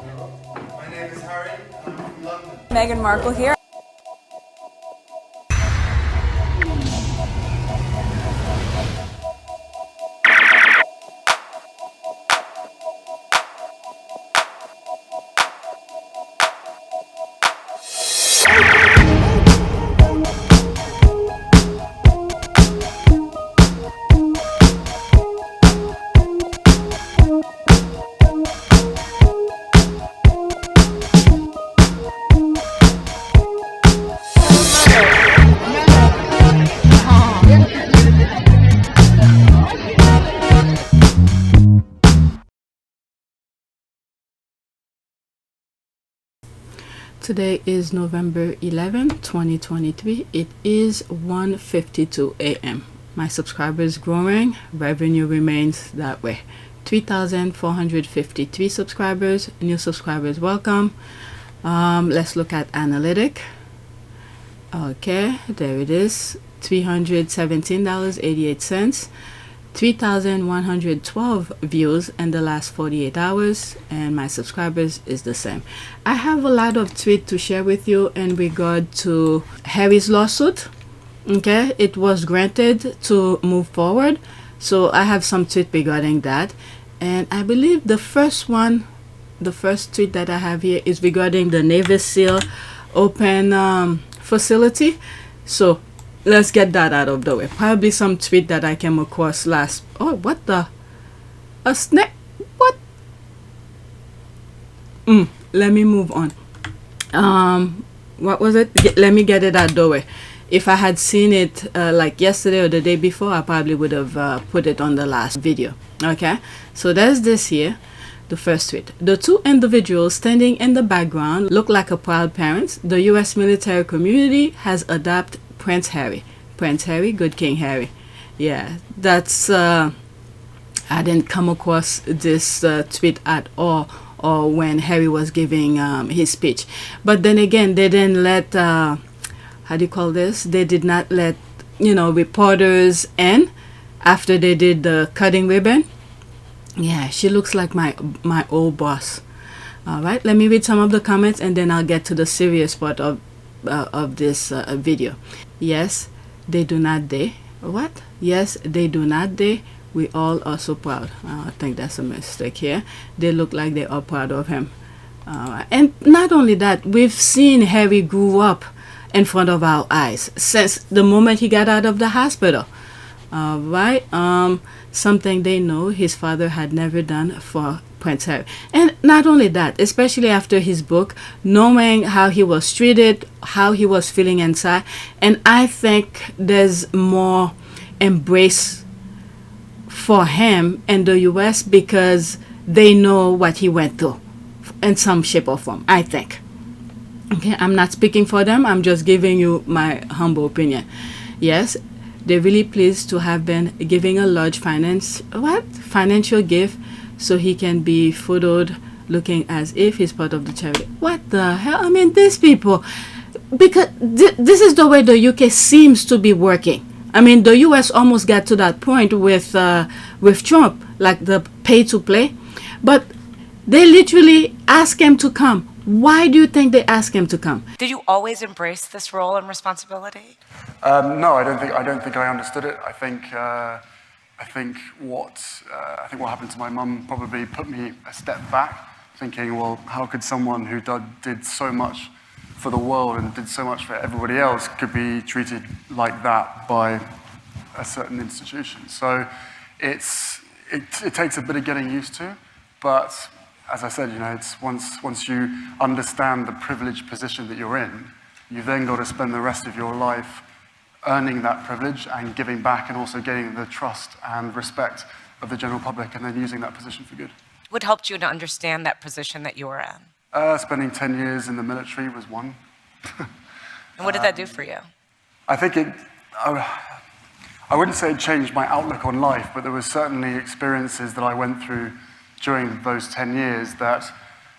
My name is Harry, and I'm from London. Meghan Markle here. Today is November 11, 2023. It is 1:52 a.m. My subscribers growing, revenue remains that way. 3,453 subscribers, new subscribers welcome. Let's look at analytic. Okay, there it is. $317.88. 3,112 views in the last 48 hours, and my subscribers is the same. I have a lot of tweets to share with you in regard to Harry's lawsuit. Okay, it was granted to move forward, so I have some tweets regarding that. And I believe the first tweet that I have here is regarding the Navy SEAL open facility. So let's get that out of the way. Probably some tweet that I came across last. Oh, what the? A snake? What? Let me move on. What was it? Let me get it out of the way. If I had seen it like yesterday or the day before, I probably would have put it on the last video. Okay, so there's this here. The first tweet. The two individuals standing in the background look like a proud parents. The U.S. military community has adopted Prince Harry. Prince Harry, good King Harry. Yeah, that's I didn't come across this tweet at all, or when Harry was giving his speech. But then again, they didn't let how do you call this? They did not let reporters in after they did the cutting ribbon. Yeah, she looks like my old boss. All right, let me read some of the comments and then I'll get to the serious part of this video. Yes, they do not they. What? Yes, they do not they. We all are so proud. I think that's a mistake here. They look like they are proud of him. And not only that, we've seen Harry grew up in front of our eyes since the moment he got out of the hospital. All right. Something they know his father had never done for Prince Harry. And not only that, especially after his book, knowing how he was treated, how he was feeling inside. And I think there's more embrace for him in the US because they know what he went through in some shape or form, I think. Okay, I'm not speaking for them. I'm just giving you my humble opinion. Yes, they're really pleased to have been giving a large financial gift so he can be photoed looking as if he's part of the charity. What the hell? I mean, these people, because this is the way the UK seems to be working. I mean, the US almost got to that point with Trump, like the pay to play, but they literally ask him to come. Why do you think they ask him to come? Did you always embrace this role and responsibility? No, I don't think I understood it. I think what happened to my mum probably put me a step back, thinking, well, how could someone who did so much for the world and did so much for everybody else could be treated like that by a certain institution? So it takes a bit of getting used to, but as I said, it's once you understand the privileged position that you're in, you've then got to spend the rest of your life earning that privilege and giving back and also getting the trust and respect of the general public and then using that position for good. What helped you to understand that position that you were in? Spending 10 years in the military was one. And what did that do for you? I think I wouldn't say it changed my outlook on life, but there were certainly experiences that I went through during those 10 years that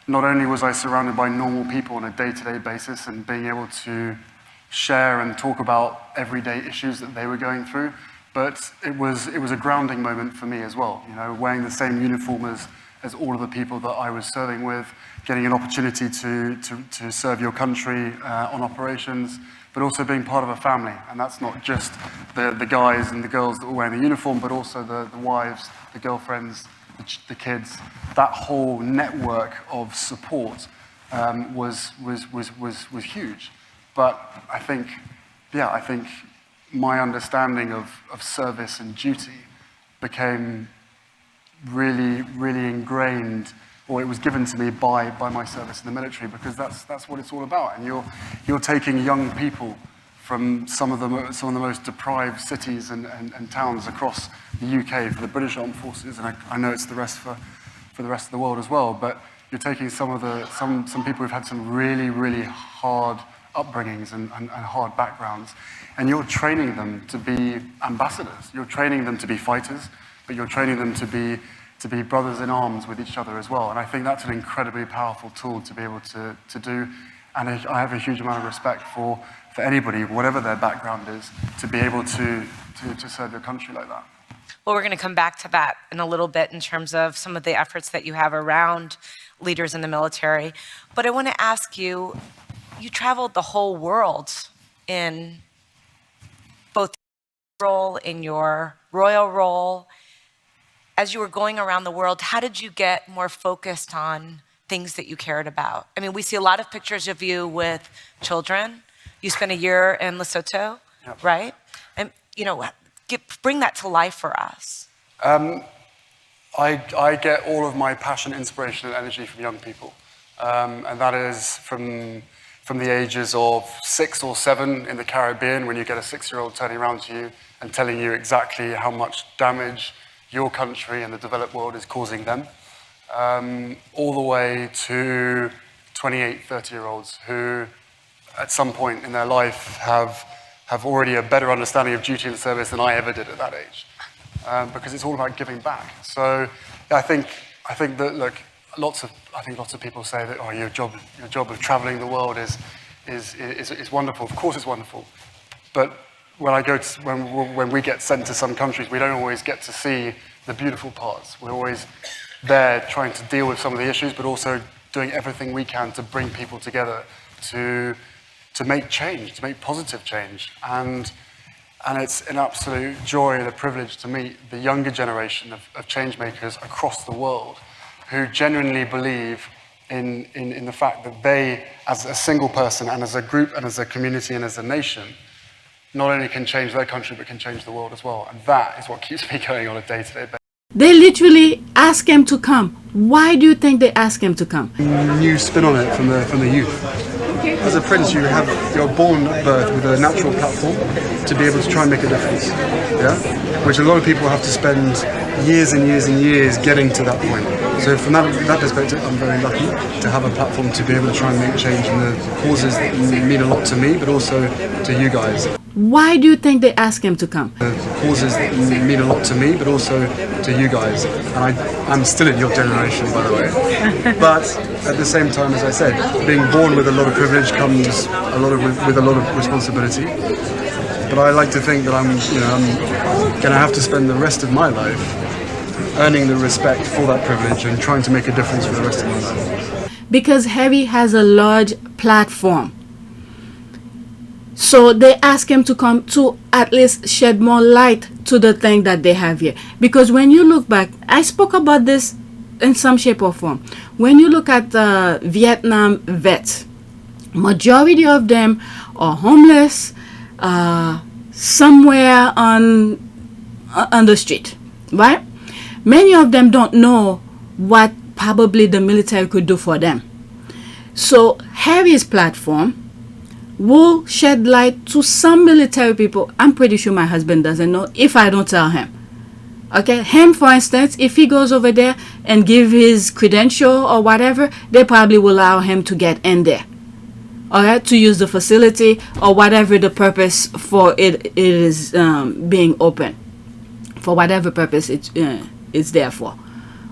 not only was I surrounded by normal people on a day-to-day basis and being able to share and talk about everyday issues that they were going through, But it was a grounding moment for me as well, you know, wearing the same uniform as all of the people that I was serving with, getting an opportunity to serve your country on operations, but also being part of a family. And that's not just the guys and the girls that were wearing the uniform, but also the wives, the girlfriends, the kids. That whole network of support was huge. But I think my understanding of service and duty became really, really ingrained, or it was given to me by my service in the military, because that's what it's all about. And you're taking young people from some of the most deprived cities and towns across the UK for the British Armed Forces, and I know it's the rest for the rest of the world as well. But you're taking some people who've had some really, really hard upbringings and hard backgrounds, and you're training them to be ambassadors. You're training them to be fighters, but you're training them to be brothers in arms with each other as well. And I think that's an incredibly powerful tool to be able to do. And I have a huge amount of respect for anybody, whatever their background is, to be able to serve your country like that. Well, we're going to come back to that in a little bit in terms of some of the efforts that you have around leaders in the military. But I want to ask you, you traveled the whole world in both your role, in your royal role. As you were going around the world, how did you get more focused on things that you cared about? I mean, we see a lot of pictures of you with children. You spent a year in Lesotho, Yep. right? And, you know, bring that to life for us. I get all of my passion, inspiration, and energy from young people. And that is from the ages of 6 or 7 in the Caribbean, when you get a 6-year-old turning around to you and telling you exactly how much damage your country and the developed world is causing them, all the way to 28, 30-year-olds who, at some point in their life, have already a better understanding of duty and service than I ever did at that age, because it's all about giving back. So I think that, look, lots of people say that, oh, your job of traveling the world is wonderful. Of course, it's wonderful, but when we get sent to some countries, we don't always get to see the beautiful parts. We're always there trying to deal with some of the issues, but also doing everything we can to bring people together to make change, to make positive change. And it's an absolute joy and a privilege to meet the younger generation of change makers across the world who genuinely believe in the fact that they, as a single person and as a group and as a community and as a nation, not only can change their country, but can change the world as well. And that is what keeps me going on a day-to-day basis. They literally ask him to come. Why do you think they ask him to come? New spin on it from the youth. As a prince, you're born at birth with a natural platform to be able to try and make a difference. Yeah, which a lot of people have to spend years and years and years getting to that point. So from that perspective, I'm very lucky to have a platform to be able to try and make change in the causes that mean a lot to me, but also to you guys. Why do you think they ask him to come? The causes that mean a lot to me, but also to you guys. And I'm still in your generation, by the way. But at the same time, as I said, being born with a lot of privilege comes with a lot of responsibility. But I like to think that I'm going to have to spend the rest of my life earning the respect for that privilege and trying to make a difference for the rest of my life. Because Harry has a large platform. So they ask him to come to at least shed more light to the thing that they have here. Because when you look back, I spoke about this in some shape or form. When you look at the Vietnam vets, majority of them are homeless, somewhere on the street, right? Many of them don't know what probably the military could do for them. So Harry's platform will shed light to some military people. I'm pretty sure my husband doesn't know if I don't tell him. Okay, him, for instance, if he goes over there and give his credential or whatever, they probably will allow him to get in there. All right, to use the facility or whatever the purpose for it is being open, for whatever purpose it's there for.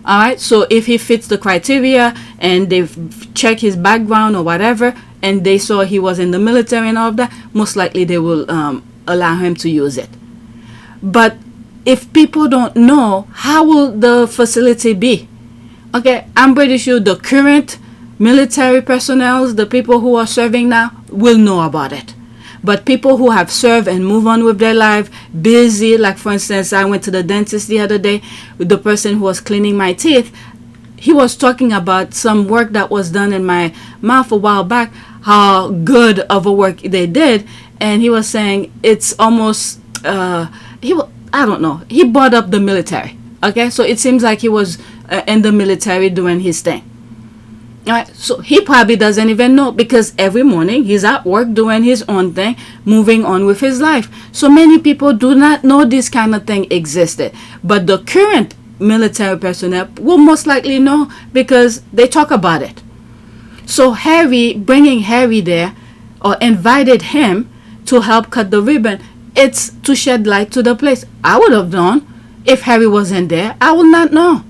All right, so if he fits the criteria and they've checked his background or whatever, and they saw he was in the military and all of that, most likely they will allow him to use it. But if people don't know, how will the facility be? Okay, I'm pretty sure the current military personnel, the people who are serving now, will know about it. But people who have served and move on with their life, busy, like for instance, I went to the dentist the other day with the person who was cleaning my teeth. He was talking about some work that was done in my mouth a while back, how good of a work they did. And he was saying it's almost, I don't know, he brought up the military. Okay, so it seems like he was in the military doing his thing. All right, so he probably doesn't even know, because every morning he's at work doing his own thing, moving on with his life. So many people do not know this kind of thing existed. But the current military personnel will most likely know, because they talk about it. So Harry, bringing Harry there, or invited him to help cut the ribbon, it's to shed light to the place. I would have known if Harry wasn't there. I would not know.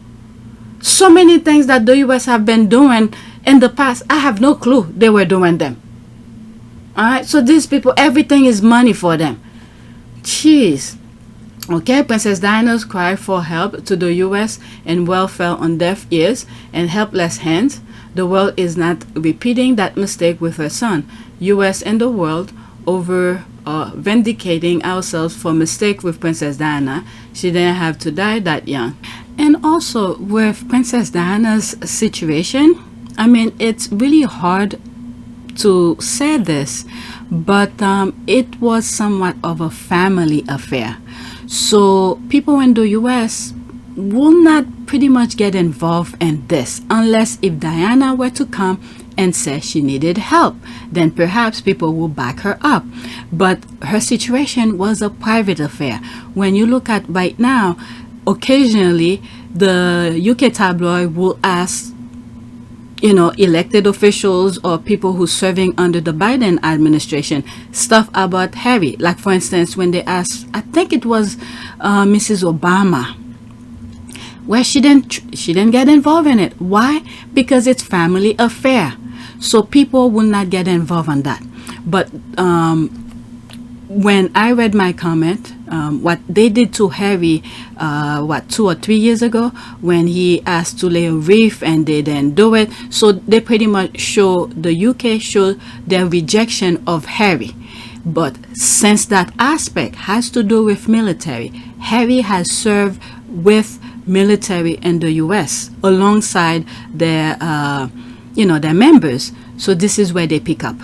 So many things that the US have been doing in the past, I have no clue they were doing them. Alright, so these people, everything is money for them. Jeez. Okay, Princess Diana's cry for help to the US and well fell on deaf ears and helpless hands. The world is not repeating that mistake with her son. US and the world over vindicating ourselves for mistake with Princess Diana. She didn't have to die that young. And also with Princess Diana's situation, I mean, it's really hard to say this, but it was somewhat of a family affair. So people in the US will not pretty much get involved in this unless if Diana were to come and say she needed help, then perhaps people will back her up. But her situation was a private affair. When you look at right now, occasionally the UK tabloid will ask, you know, elected officials or people who serving under the Biden administration stuff about Harry. Like for instance, when they asked, I think it was Mrs. Obama, where she didn't get involved in it. Why? Because it's family affair. So people will not get involved in that. But when I read my comment, what they did to Harry, 2 or 3 years ago, when he asked to lay a wreath and they didn't do it. So they pretty much show, the UK show their rejection of Harry. But since that aspect has to do with military, Harry has served with military in the US alongside their, their members. So this is where they pick up.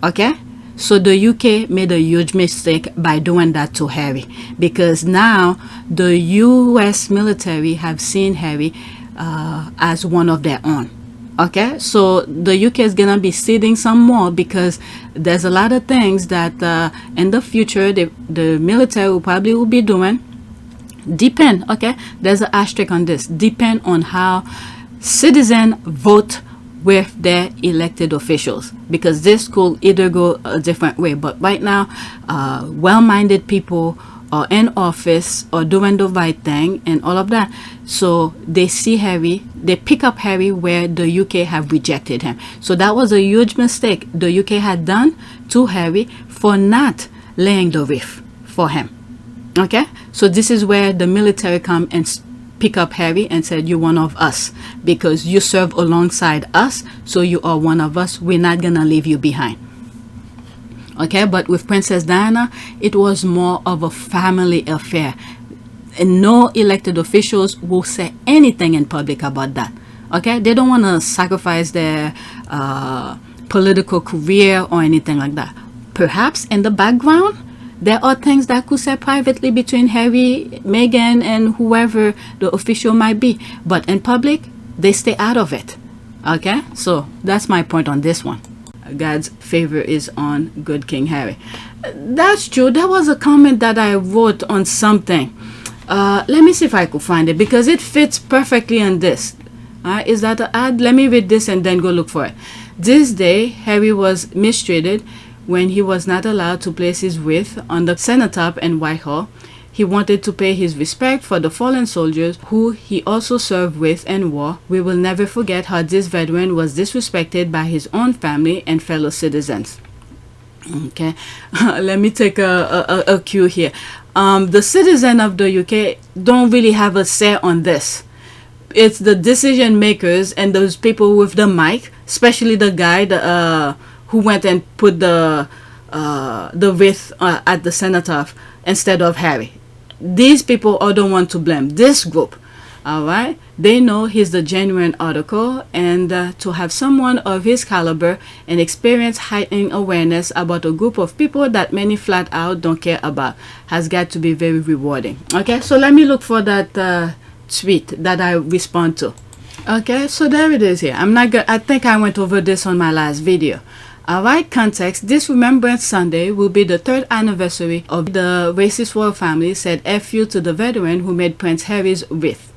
Okay? So the UK made a huge mistake by doing that to Harry, because now the US military have seen Harry as one of their own. Okay, so the UK is gonna be ceding some more, because there's a lot of things that in the future the military will be doing. Depend, okay, there's an asterisk on this, depend on how citizens vote with their elected officials, because this could either go a different way. But right now, well-minded people are in office or doing the right thing and all of that, so they see Harry, they pick up Harry where the UK have rejected him. So that was a huge mistake the UK had done to Harry for not laying the wreath for him. Okay, so this is where the military come and pick up Harry and said, you're one of us because you serve alongside us, so you are one of us. We're not gonna leave you behind. Okay, but with Princess Diana, it was more of a family affair, and no elected officials will say anything in public about that. Okay, they don't want to sacrifice their political career or anything like that. Perhaps in the background there are things that could say privately between Harry, Meghan, and whoever the official might be. But in public, they stay out of it. Okay? So that's my point on this one. God's favor is on good King Harry. That's true. There was a comment that I wrote on something. Let me see if I could find it, because it fits perfectly on this. Is that an ad? Let me read this and then go look for it. This day, Harry was mistreated when he was not allowed to place his wreath on the cenotaph in Whitehall. He wanted to pay his respect for the fallen soldiers who he also served with in war. We will never forget how this veteran was disrespected by his own family and fellow citizens. Okay, let me take a cue here. the citizen of the UK don't really have a say on this. It's the decision makers and those people with the mic, especially the guy who went and put the wreath at the cenotaph instead of Harry. These people are the one to blame. This group, all right? They know he's the genuine article, and to have someone of his caliber and experience heightening awareness about a group of people that many flat out don't care about has got to be very rewarding. Okay, so let me look for that tweet that I respond to. Okay, so there it is here. I think I went over this on my last video. Alright, context. This Remembrance Sunday will be the 3rd anniversary of the racist royal family said F you to the veteran who made Prince Harry's wreath.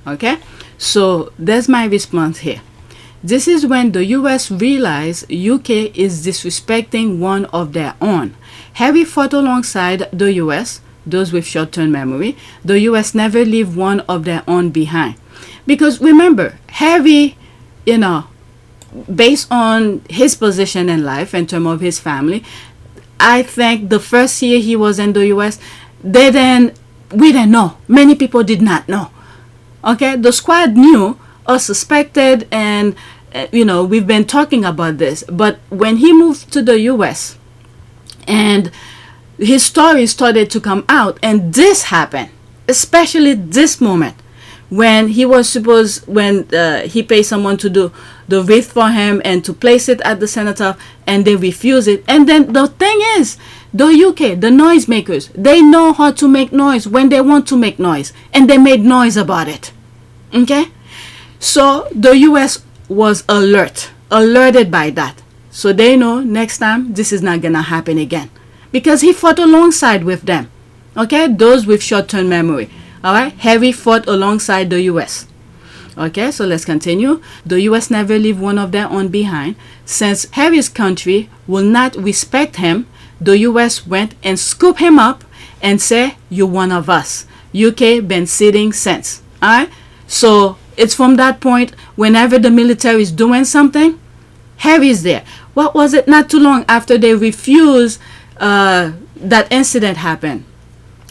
Okay, so there's my response here. This is when the US realized UK is disrespecting one of their own. Harry fought alongside the US, those with short-term memory. The US never leave one of their own behind. Because remember, Harry, based on his position in life in terms of his family, I think the first year he was in the US, we didn't know. Many people did not know. Okay, the squad knew or suspected, and we've been talking about this. But when he moved to the US and his story started to come out, and this happened, especially this moment, when he was supposed, he paid someone to do the wreath for him and to place it at the cenotaph, and they refuse it. And then the thing is, the UK, the noisemakers, they know how to make noise when they want to make noise, and they made noise about it. Okay, so the US was alerted by that, so they know next time this is not gonna happen again, because he fought alongside with them. Okay, those with short-term memory. All right, Harry fought alongside the US. Okay, so let's continue. The US never leave one of their own behind. Since Harry's country will not respect him, the US went and scoop him up and say, "You're one of us." UK been sitting since. All right, so it's from that point, whenever the military is doing something, Harry's there. What was it? Not too long after they refused, that incident happened.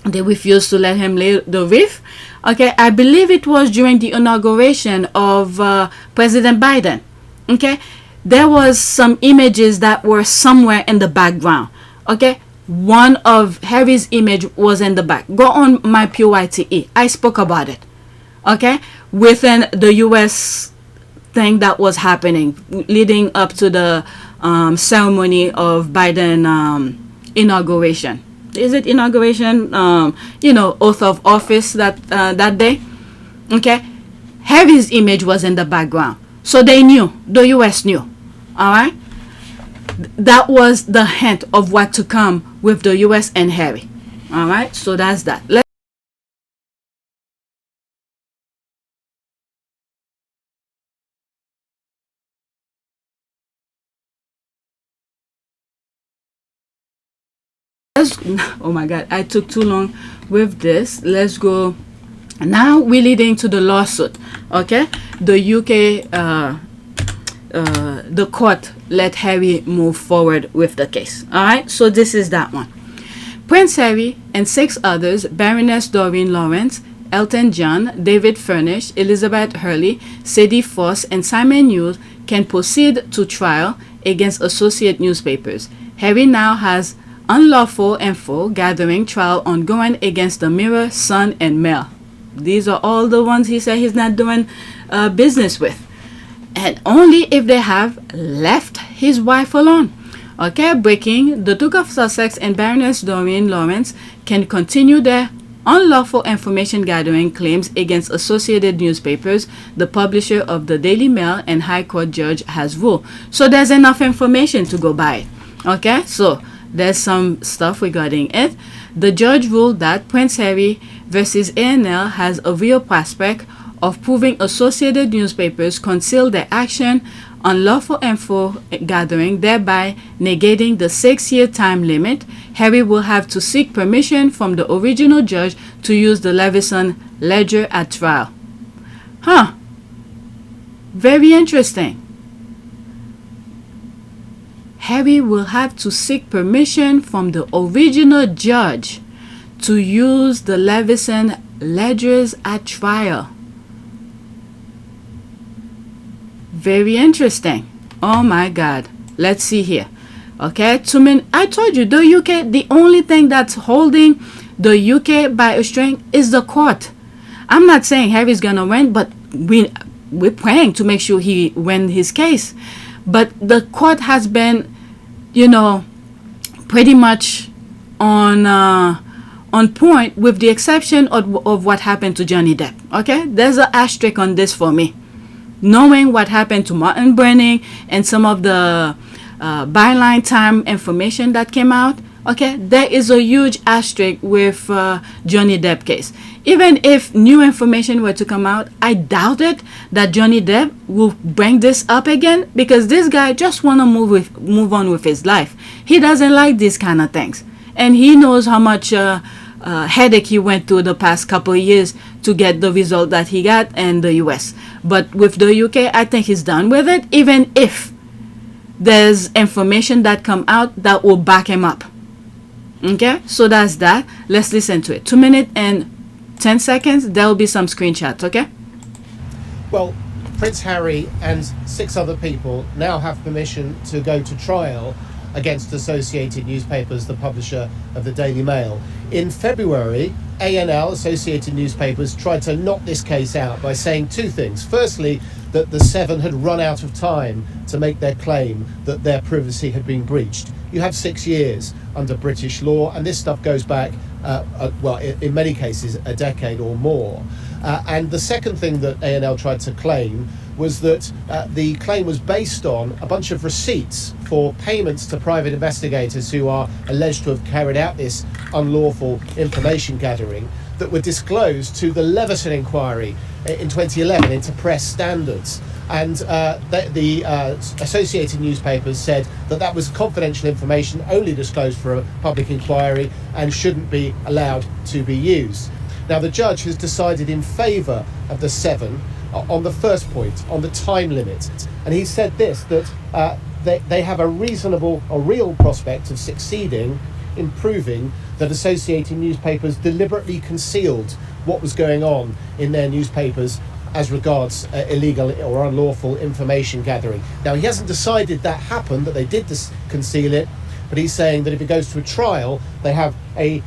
They refused to let him lay the wreath. Okay, I believe it was during the inauguration of President Biden. Okay, there was some images that were somewhere in the background. Okay, one of Harry's image was in the back. Go on my PYTE. I spoke about it. Okay, within the US thing that was happening leading up to the ceremony of Biden inauguration. Is it inauguration? Oath of office that day. Okay, Harry's image was in the background, so they knew. The US knew. All right, that was the hint of what to come with the US and Harry. All right, so that's that. Oh my God, I took too long with this. Let's go. Now we're leading to the lawsuit. Okay, the UK, the court let Harry move forward with the case. All right, so this is that one. Prince Harry and 6 others, Baroness Doreen Lawrence, Elton John, David Furnish, Elizabeth Hurley, Sadie Foss, and Simon Hughes, can proceed to trial against associate newspapers. Harry now has unlawful info gathering trial ongoing against the Mirror, Sun, and Mail. These are all the ones he said he's not doing business with, and only if they have left his wife alone. Okay, breaking: the Duke of Sussex and Baroness Doreen Lawrence can continue their unlawful information gathering claims against associated newspapers, the publisher of the Daily Mail and High Court judge has ruled. So there's enough information to go by. Okay, so there's some stuff regarding it. The judge ruled that Prince Harry versus A&L has a real prospect of proving associated newspapers concealed their action on lawful info gathering, thereby negating the 6-year time limit. Harry will have to seek permission from the original judge to use the Levison ledger at trial. Very interesting. Harry will have to seek permission from the original judge to use the Levison ledgers at trial. Very interesting. Oh my God. Let's see here. Okay, I told you the UK, the only thing that's holding the UK by a string is the court. I'm not saying Harry's gonna win, but we're praying to make sure he wins his case. But the court has been, you know, pretty much on point, with the exception of what happened to Johnny Depp. Okay, there's an asterisk on this for me. Knowing what happened to Martin Brenning and some of the byline time information that came out, okay, there is a huge asterisk with Johnny Depp case. Even if new information were to come out, I doubt it that Johnny Depp will bring this up again, because this guy just want to move on with his life. He doesn't like these kind of things, and he knows how much headache he went through the past couple of years to get the result that he got in the US. But with the UK, I think he's done with it, even if there's information that come out that will back him up. Okay, so that's that. Let's listen to it. 2 minutes and 10 seconds. There will be some screenshots. Okay. Well, Prince Harry and 6 other people now have permission to go to trial against Associated Newspapers, the publisher of the Daily Mail. In February, A&L, Associated Newspapers, tried to knock this case out by saying 2 things. Firstly, that the 7 had run out of time to make their claim that their privacy had been breached. You have 6 years under British law, and this stuff goes back, well, in many cases, a decade or more. And the second thing that A&L tried to claim was that the claim was based on a bunch of receipts for payments to private investigators who are alleged to have carried out this unlawful information gathering that were disclosed to the Levison inquiry in 2011 into press standards. And the Associated Newspapers said that that was confidential information only disclosed for a public inquiry and shouldn't be allowed to be used. Now, the judge has decided in favour of the 7 on the first point, on the time limit. And he said this, that they have a real prospect of succeeding in proving that Associated Newspapers deliberately concealed what was going on in their newspapers as regards illegal or unlawful information gathering. Now, he hasn't decided that happened, that they did conceal it, but he's saying that if it goes to a trial, they have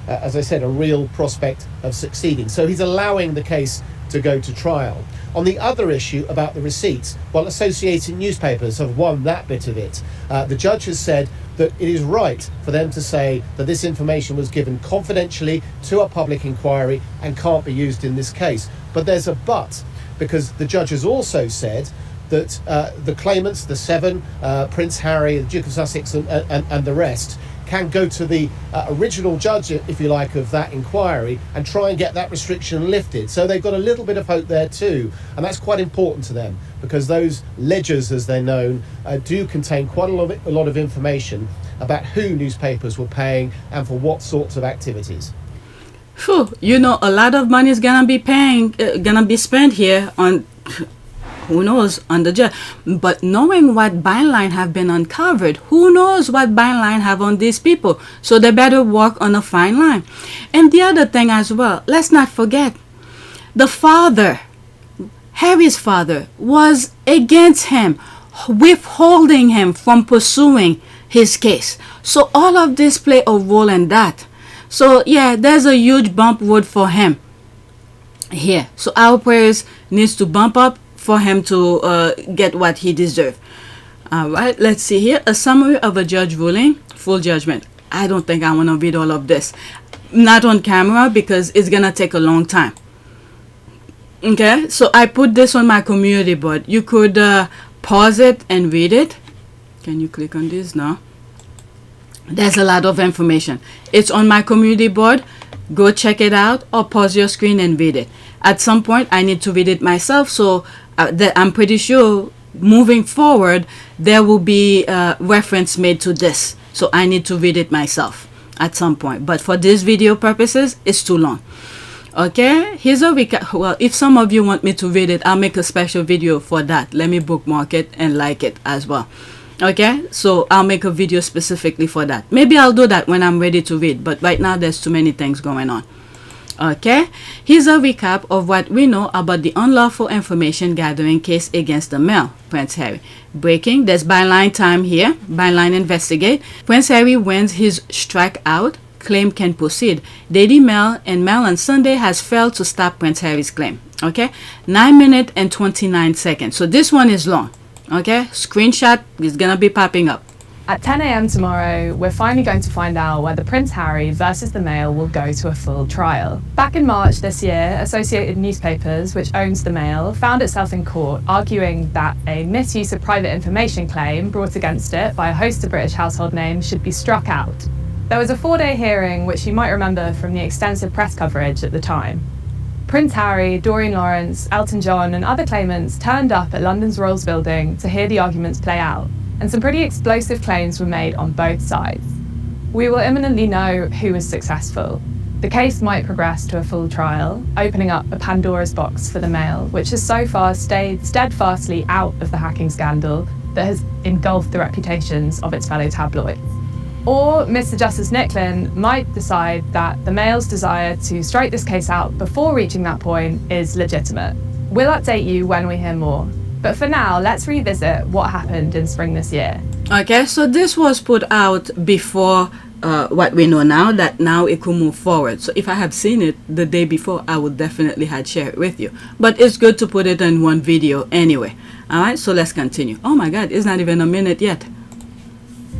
as I said, a real prospect of succeeding. So he's allowing the case to go to trial. On the other issue about the receipts, well, Associated Newspapers have won that bit of it. The judge has said that it is right for them to say that this information was given confidentially to a public inquiry and can't be used in this case. But there's a but, because the judge has also said that the claimants, the 7, Prince Harry, the Duke of Sussex and the rest, can go to the original judge, if you like, of that inquiry and try and get that restriction lifted. So they've got a little bit of hope there too, and that's quite important to them, because those ledgers, as they're known, do contain quite a lot of information about who newspapers were paying and for what sorts of activities. Phew, you know, a lot of money is gonna be spent here on who knows, on the judge. But knowing what byline have been uncovered, who knows what byline have on these people? So they better walk on a fine line. And the other thing as well, let's not forget, the father, Harry's father, was against him, withholding him from pursuing his case. So all of this play a role in that. So yeah, there's a huge bump road for him here. So our prayers needs to bump up for him to get what he deserves. All right, let's see here. A summary of a judge ruling, full judgment. I don't think I want to read all of this. Not on camera, because it's going to take a long time. Okay, so I put this on my community board. You could pause it and read it. Can you click on this now? There's a lot of information. It's on my community board. Go check it out, or pause your screen and read it. At some point, I need to read it myself, so that I'm pretty sure moving forward, there will be reference made to this. So I need to read it myself at some point. But for this video purposes, it's too long. Okay, here's a recap. Well, if some of you want me to read it, I'll make a special video for that. Let me bookmark it and like it as well. Okay, so I'll make a video specifically for that. Maybe I'll do that when I'm ready to read, but right now there's too many things going on. Okay, here's a recap of what we know about the unlawful information gathering case against the male, Prince Harry. Breaking, there's byline time here, byline investigate. Prince Harry wins his strike out, claim can proceed. Daily Mail and Mail on Sunday has failed to stop Prince Harry's claim. Okay, 9 minutes and 29 seconds. So this one is long. Okay, screenshot is gonna be popping up. At 10 a.m. tomorrow, we're finally going to find out whether Prince Harry versus the Mail will go to a full trial. Back in March this year, Associated Newspapers, which owns the Mail, found itself in court arguing that a misuse of private information claim brought against it by a host of British household names should be struck out. There was a 4-day hearing, which you might remember from the extensive press coverage at the time. Prince Harry, Doreen Lawrence, Elton John and other claimants turned up at London's Rolls Building to hear the arguments play out, and some pretty explosive claims were made on both sides. We will imminently know who was successful. The case might progress to a full trial, opening up a Pandora's box for the Mail, which has so far stayed steadfastly out of the hacking scandal that has engulfed the reputations of its fellow tabloids. Or Mr. Justice Nicklin might decide that the Mail's desire to strike this case out before reaching that point is legitimate. We'll update you when we hear more. But for now, let's revisit what happened in spring this year. Okay, so this was put out before what we know now, that now it could move forward. So if I had seen it the day before, I would definitely had shared it with you. But it's good to put it in one video anyway. All right, so let's continue. Oh my God, it's not even a minute yet.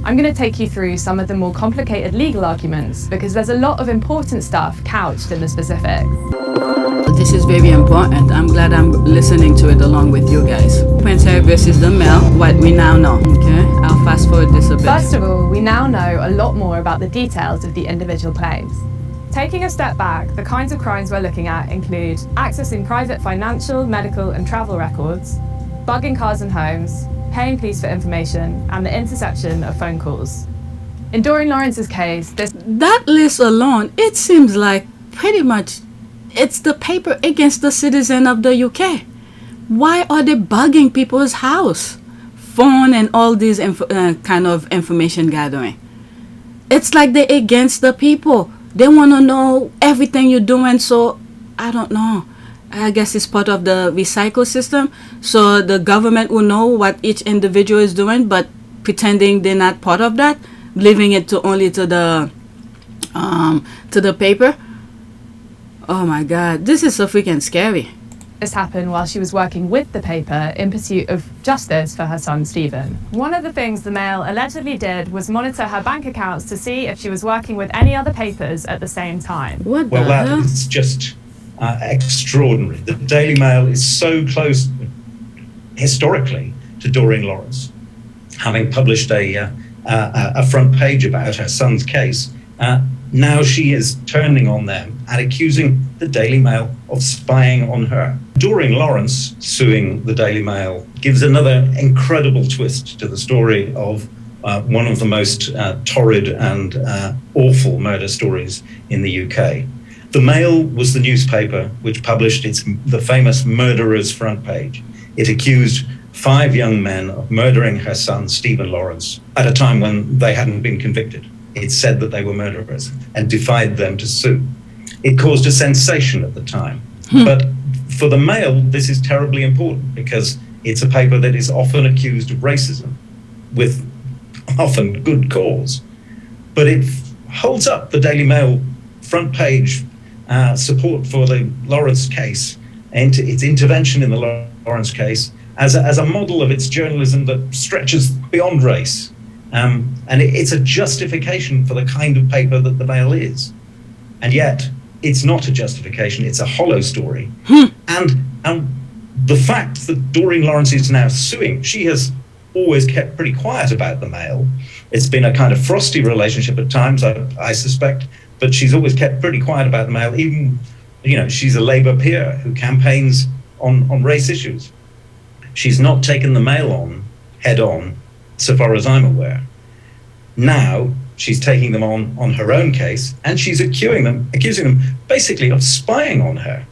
I'm going to take you through some of the more complicated legal arguments because there's a lot of important stuff couched in the specifics. This is very important. I'm glad I'm listening to it along with you guys. Prince Harry versus the Mail, what we now know. Okay, I'll fast forward this a bit. First of all, we now know a lot more about the details of the individual claims. Taking a step back, the kinds of crimes we're looking at include accessing private financial, medical and travel records, bugging cars and homes, paying police for information, and the interception of phone calls. In Doreen Lawrence's case, that list alone, it seems like pretty much it's the paper against the citizen of the UK. Why are they bugging people's house, phone, and all these kind of information gathering? It's like they're against the people. They want to know everything you're doing, so I don't know. I guess it's part of the recycle system, so the government will know what each individual is doing, but pretending they're not part of that, leaving it to only to the paper. Oh my God, this is so freaking scary. This happened while she was working with the paper in pursuit of justice for her son Stephen. One of the things the Mail allegedly did was monitor her bank accounts to see if she was working with any other papers at the same time. What well, the that hell? is just extraordinary. The Daily Mail is so close historically to Doreen Lawrence, having published a front page about her son's case. Now she is turning on them and accusing the Daily Mail of spying on her. Doreen Lawrence suing the Daily Mail gives another incredible twist to the story of one of the most torrid and awful murder stories in the UK. The Mail was the newspaper which published the famous Murderers front page. It accused 5 young men of murdering her son, Stephen Lawrence, at a time when they hadn't been convicted. It said that they were murderers and defied them to sue. It caused a sensation at the time. But for the Mail, this is terribly important because it's a paper that is often accused of racism with often good cause. But it holds up the Daily Mail front page support for the Lawrence case and its intervention in the Lawrence case as a model of its journalism that stretches beyond race. And it's a justification for the kind of paper that the Mail is. And yet, it's not a justification, it's a hollow story. And the fact that Doreen Lawrence is now suing, she has always kept pretty quiet about the Mail. It's been a kind of frosty relationship at times, I suspect, but she's always kept pretty quiet about the Mail. Even, she's a Labour peer who campaigns on race issues. She's not taken the Mail on head on, so far as I'm aware. Now she's taking them on her own case, and she's accusing them basically of spying on her.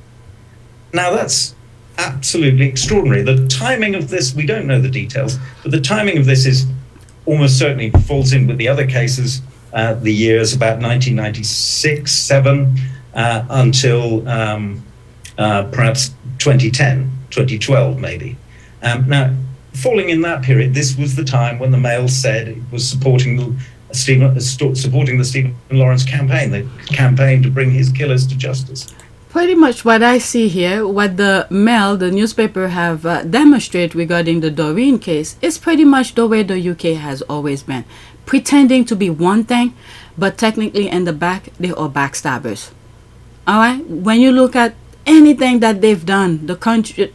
Now that's absolutely extraordinary. The timing of this, we don't know the details, but the timing of this is almost certainly falls in with the other cases, the years about 1996, 7, until perhaps 2010, 2012 maybe. Now, falling in that period, this was the time when the Mail said it was supporting the Stephen Lawrence campaign, the campaign to bring his killers to justice. Pretty much what I see here, what the Mail, the newspaper, have demonstrated regarding the Doreen case is pretty much the way the UK has always been. Pretending to be one thing, but technically in the back, they are backstabbers. Alright? When you look at anything that they've done, the country,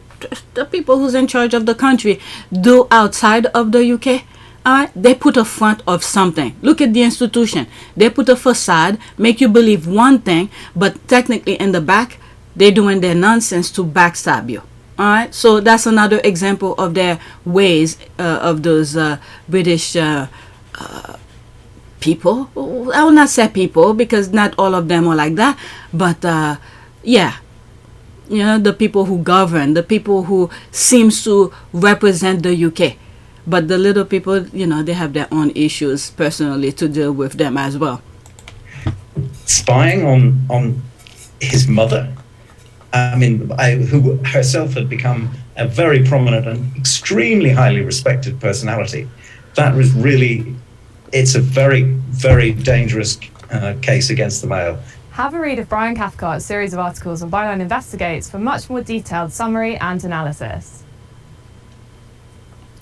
the people who's in charge of the country do outside of the UK, alright, they put a front of something. Look at the institution. They put a facade, make you believe one thing, but technically in the back, they're doing their nonsense to backstab you. Alright, so that's another example of their ways of those British people. I will not say people because not all of them are like that, but yeah. You know, the people who govern, the people who seems to represent the UK. But the little people, you know, they have their own issues personally to deal with them as well. Spying on his mother, I mean, who herself had become a very prominent and extremely highly respected personality. That was really, it's a very, very dangerous case against the Mail. Have a read of Brian Cathcart's series of articles on Byline Investigates for much more detailed summary and analysis.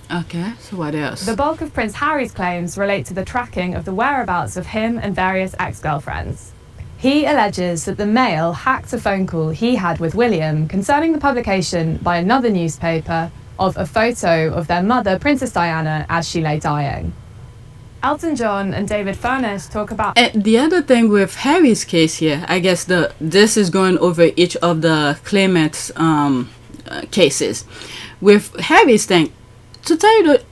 Okay, so what else? The bulk of Prince Harry's claims relate to the tracking of the whereabouts of him and various ex-girlfriends. He alleges that the Mail hacked a phone call he had with William concerning the publication by another newspaper of a photo of their mother, Princess Diana, as she lay dying. Elton John and David Furness talk about... The other thing with Harry's case here, I guess this is going over each of the Climax cases. With Harry's thing, to tell you the,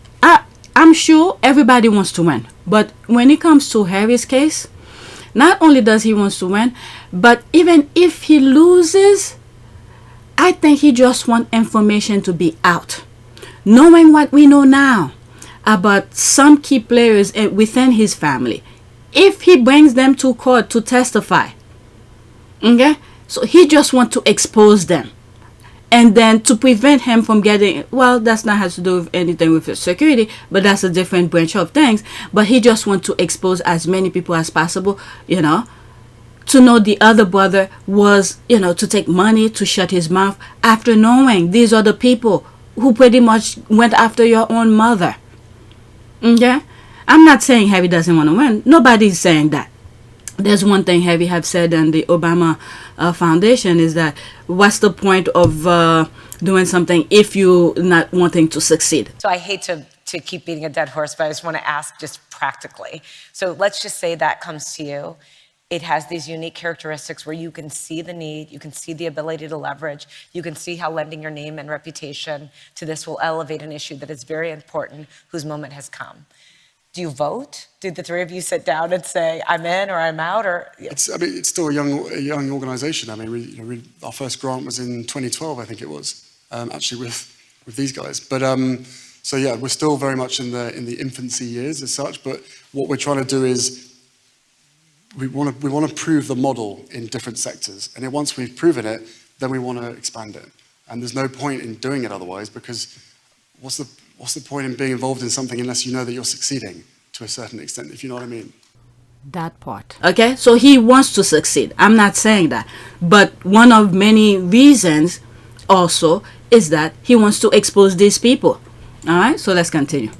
I'm sure everybody wants to win. But when it comes to Harry's case, not only does he want to win, but even if he loses, I think he just wants information to be out. Knowing what we know now about some key players within his family, if he brings them to court to testify, okay, so he just wants to expose them, and then to prevent him from getting, well, that's not has to do with anything with his security, but that's a different branch of things. But he just wants to expose as many people as possible, you know, to know the other brother was, you know, to take money to shut his mouth after knowing these are the people who pretty much went after your own mother. Okay, I'm not saying Harry doesn't want to win. Nobody's saying that. There's one thing Harry have said in the Obama Foundation is that what's the point of doing something if you're not wanting to succeed? So I hate to keep beating a dead horse, but I just want to ask just practically. So let's just say that comes to you. It has these unique characteristics where you can see the need, you can see the ability to leverage, you can see how lending your name and reputation to this will elevate an issue that is very important, whose moment has come. Do you vote? Did the three of you sit down and say, I'm in or I'm out? Or it's still a young organisation. I mean, our first grant was in 2012, I think it was, actually with these guys. But so yeah, we're still very much in the infancy years as such. But what we're trying to do is we want to prove the model in different sectors, and then once we've proven it, then we want to expand it. And there's no point in doing it otherwise, because what's the point in being involved in something unless you know that you're succeeding to a certain extent, if you know what I mean? That part. Okay, so he wants to succeed. I'm not saying that. But one of many reasons also is that he wants to expose these people. All right, so let's continue.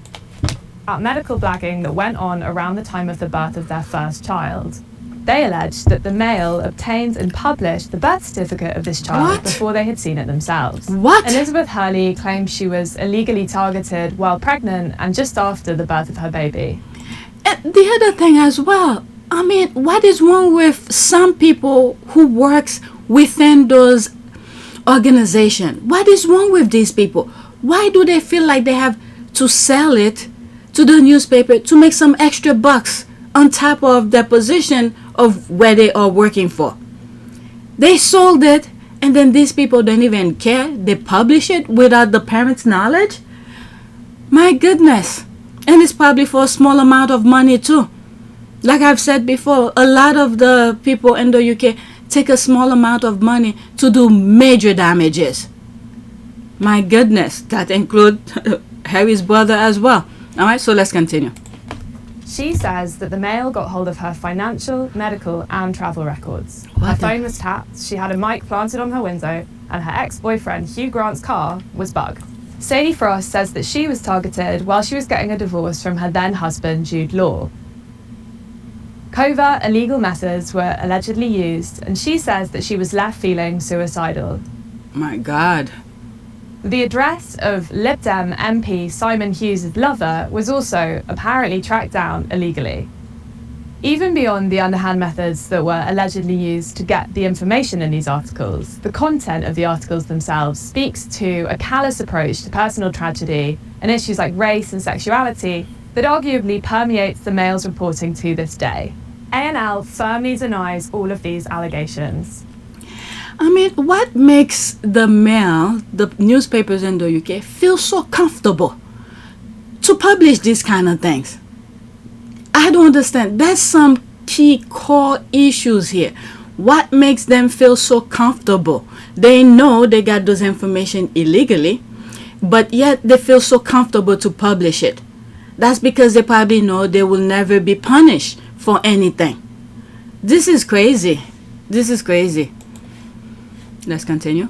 Medical blagging that went on around the time of the birth of their first child. They alleged that the Mail obtained and published the birth certificate of this child before they had seen it themselves. What? Elizabeth Hurley claimed she was illegally targeted while pregnant and just after the birth of her baby. And the other thing as well, I mean, what is wrong with some people who works within those organizations? What is wrong with these people? Why do they feel like they have to sell it to the newspaper to make some extra bucks on top of their position of where they are working for? They sold it, and then these people don't even care. They publish it without the parents' knowledge. My goodness. And it's probably for a small amount of money too. Like I've said before, a lot of the people in the UK take a small amount of money to do major damages. My goodness, that includes Harry's brother as well. All right, so let's continue. She says that the Mail got hold of her financial, medical, and travel records. Her phone was tapped, she had a mic planted on her window, and her ex-boyfriend Hugh Grant's car was bugged. Sadie Frost says that she was targeted while she was getting a divorce from her then-husband Jude Law. Covert illegal methods were allegedly used, and she says that she was left feeling suicidal. My God. The address of Lib Dem MP Simon Hughes' lover was also apparently tracked down illegally. Even beyond the underhand methods that were allegedly used to get the information in these articles, the content of the articles themselves speaks to a callous approach to personal tragedy and issues like race and sexuality that arguably permeates the Mail's reporting to this day. A&L firmly denies all of these allegations. I mean, what makes the Mail, the newspapers in the UK, feel so comfortable to publish these kind of things? I don't understand. There's some key core issues here. What makes them feel so comfortable? They know they got those information illegally, but yet they feel so comfortable to publish it. That's because they probably know they will never be punished for anything. This is crazy. This is crazy. Let's continue.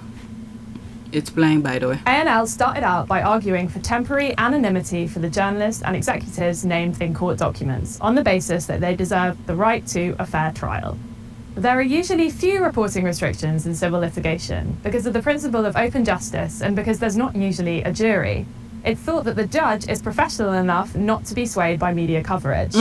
It's playing, by the way. A&L started out by arguing for temporary anonymity for the journalists and executives named in court documents on the basis that they deserve the right to a fair trial. There are usually few reporting restrictions in civil litigation because of the principle of open justice and because there's not usually a jury. It's thought that the judge is professional enough not to be swayed by media coverage.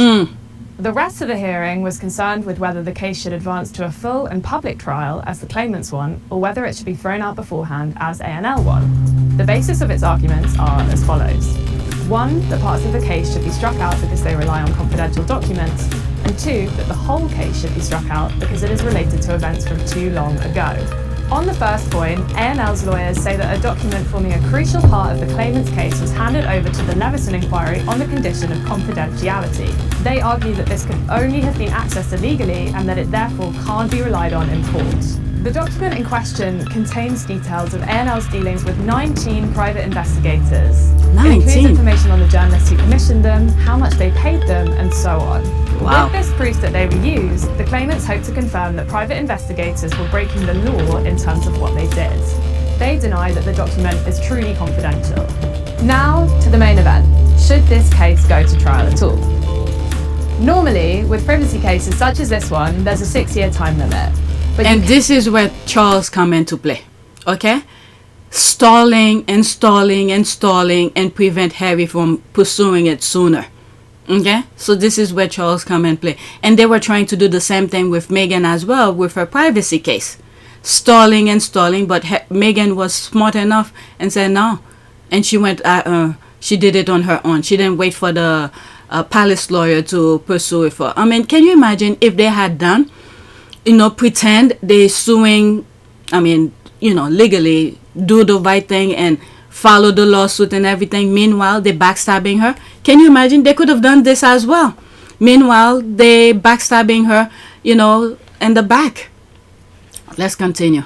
The rest of the hearing was concerned with whether the case should advance to a full and public trial as the claimants won, or whether it should be thrown out beforehand as A&L won. The basis of its arguments are as follows. 1, that parts of the case should be struck out because they rely on confidential documents, and 2, that the whole case should be struck out because it is related to events from too long ago. On the first point, A&L's lawyers say that a document forming a crucial part of the claimant's case was handed over to the Leveson inquiry on the condition of confidentiality. They argue that this could only have been accessed illegally and that it therefore can't be relied on in court. The document in question contains details of A&L's dealings with 19 private investigators. 19? It includes information on the journalists who commissioned them, how much they paid them, and so on. Wow. With this proof that they were used, the claimants hope to confirm that private investigators were breaking the law in terms of what they did. They deny that the document is truly confidential. Now to the main event. Should this case go to trial at all? Normally, with privacy cases such as this one, there's a 6-year time limit. And this is where Charles come into play, okay? Stalling and stalling and stalling and prevent Harry from pursuing it sooner, okay? So this is where Charles come in play. And they were trying to do the same thing with Meghan as well with her privacy case. Stalling and stalling, but Meghan was smart enough and said no. And she went, she did it on her own. She didn't wait for the palace lawyer to pursue it for. I mean, can you imagine if they had done, pretend they're suing, legally, do the right thing and follow the lawsuit and everything. Meanwhile, they're backstabbing her. Can you imagine? They could have done this as well. Meanwhile, they backstabbing her, in the back. Let's continue.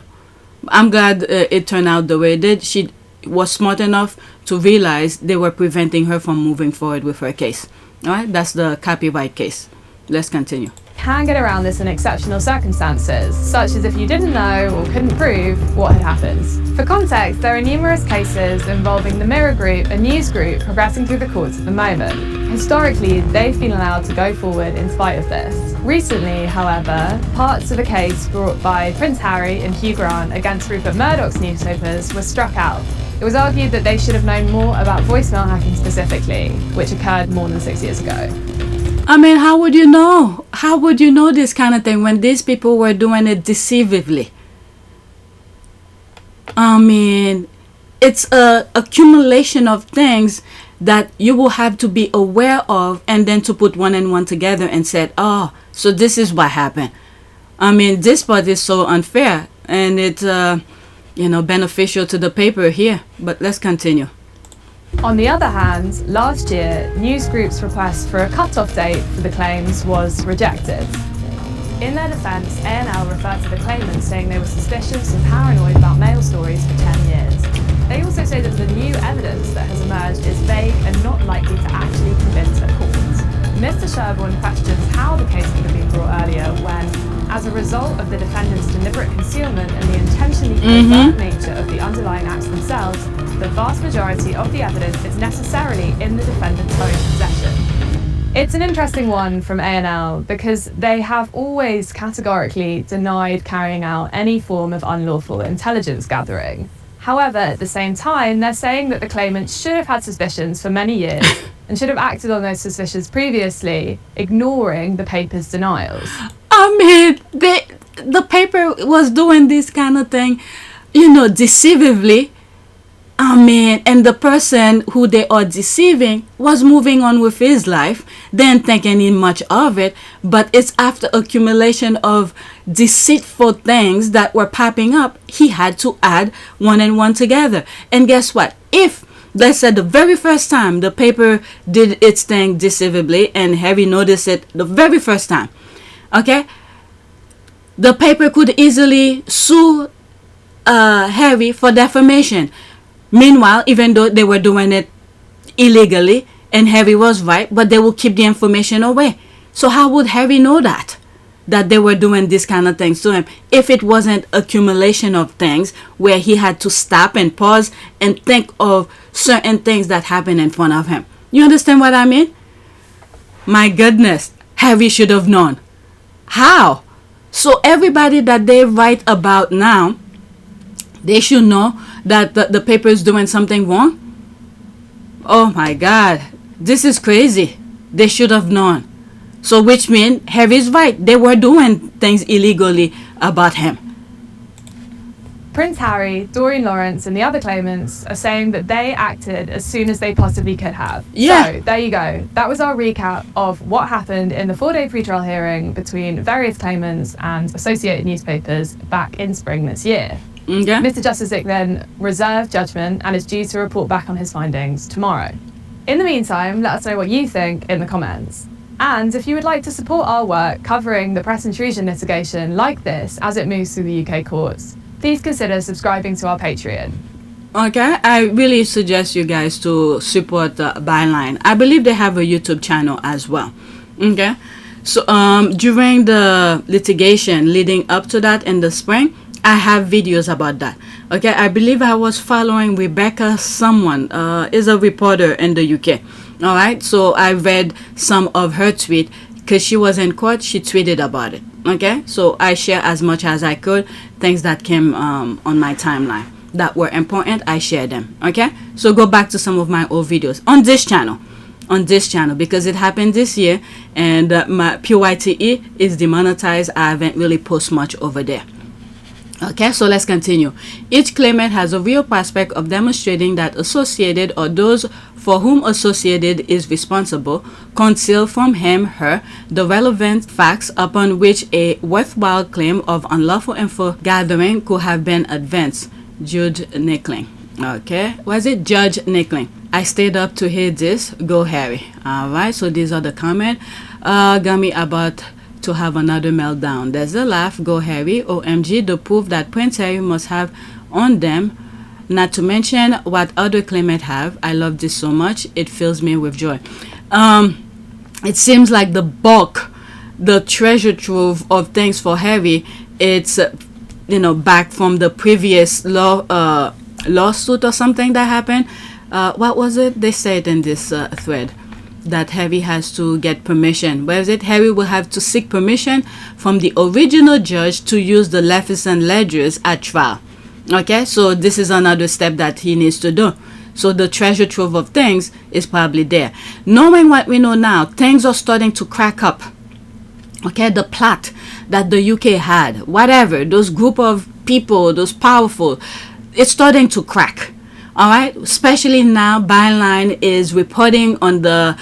I'm glad it turned out the way it did. She was smart enough to realize they were preventing her from moving forward with her case. All right, that's the copyright case. Let's continue. Can get around this in exceptional circumstances, such as if you didn't know or couldn't prove what had happened. For context, there are numerous cases involving the Mirror Group, a news group, progressing through the courts at the moment. Historically, they've been allowed to go forward in spite of this. Recently, however, parts of a case brought by Prince Harry and Hugh Grant against Rupert Murdoch's newspapers was struck out. It was argued that they should have known more about voicemail hacking specifically, which occurred more than 6 years ago. I mean, how would you know? How would you know this kind of thing when these people were doing it deceivably? I mean, it's a accumulation of things that you will have to be aware of and then to put one and one together and said, oh, so this is what happened. I mean, this part is so unfair and it's, beneficial to the paper here. But let's continue. On the other hand, last year, news groups' request for a cut-off date for the claims was rejected. In their defence, A&L referred to the claimants saying they were suspicious and paranoid about Mail stories for 10 years. They also say that the new evidence that has emerged is vague and not likely to actually convince a court. Mr. Sherborne questions how the case could have been brought earlier when, as a result of the defendant's deliberate concealment and the intentionally covert nature of the underlying acts themselves, the vast majority of the evidence is necessarily in the defendant's own possession. It's an interesting one from A&L because they have always categorically denied carrying out any form of unlawful intelligence gathering. However, at the same time, they're saying that the claimants should have had suspicions for many years and should have acted on those suspicions previously, ignoring the paper's denials. I mean, the paper was doing this kind of thing, deceivably. I mean, and the person who they are deceiving was moving on with his life, didn't think any much of it, but it's after accumulation of deceitful things that were popping up, he had to add one and one together. And guess what? If, let's say, the very first time the paper did its thing deceivably and Harry noticed it the very first time, okay, the paper could easily sue Harry for defamation. Meanwhile, even though they were doing it illegally and Harry was right, but they will keep the information away. So how would Harry know that they were doing this kind of things to him if it wasn't accumulation of things where he had to stop and pause and think of certain things that happened in front of him? You understand what I mean? My goodness, Harry should have known. How? So everybody that they write about now, they should know that the paper is doing something wrong. Oh my God, this is crazy. They should have known. So which means Harry's right. They were doing things illegally about him. Prince Harry, Doreen Lawrence and the other claimants are saying that they acted as soon as they possibly could have. Yeah. So there you go. That was our recap of what happened in the 4-day pretrial hearing between various claimants and associated newspapers back in spring this year. Okay. Mr. Justice then reserved judgment and is due to report back on his findings tomorrow. In the meantime, let us know what you think in the comments. And if you would like to support our work covering the press intrusion litigation like this as it moves through the UK courts, please consider subscribing to our Patreon. Okay, I really suggest you guys to support Byline. I believe they have a YouTube channel as well. Okay, so during the litigation leading up to that in the spring, I have videos about that. Okay, I believe I was following Rebecca someone, is a reporter in the UK. All right, so I read some of her tweet because she was in court. She tweeted about it. Okay, so I share as much as I could things that came on my timeline that were important. I share them. Okay, so go back to some of my old videos on this channel. Because it happened this year and my PYTE is demonetized. I haven't really posted much over there. Okay, so let's continue. Each claimant has a real prospect of demonstrating that Associated or those for whom Associated is responsible conceal from him/her the relevant facts upon which a worthwhile claim of unlawful info gathering could have been advanced. Judge Nickling. Okay, was it Judge Nickling? I stayed up to hear this. Go Harry. All right, so these are the comments. Got me about to have another meltdown. There's a laugh. Go Harry. OMG, the proof that Prince Harry must have on them, not to mention what other claimants have. I love this so much. It fills me with joy. It seems like the bulk, the treasure trove of things for Harry, it's back from the previous lawsuit or something that happened. What was it? They said in this thread that Harry has to get permission. Where is it? Harry will have to seek permission from the original judge to use the Lefferson ledgers at trial. Okay, so this is another step that he needs to do. So the treasure trove of things is probably there. Knowing what we know now, things are starting to crack up. Okay, the plot that the UK had, whatever, those group of people, those powerful, it's starting to crack. All right, especially now Byline is reporting on the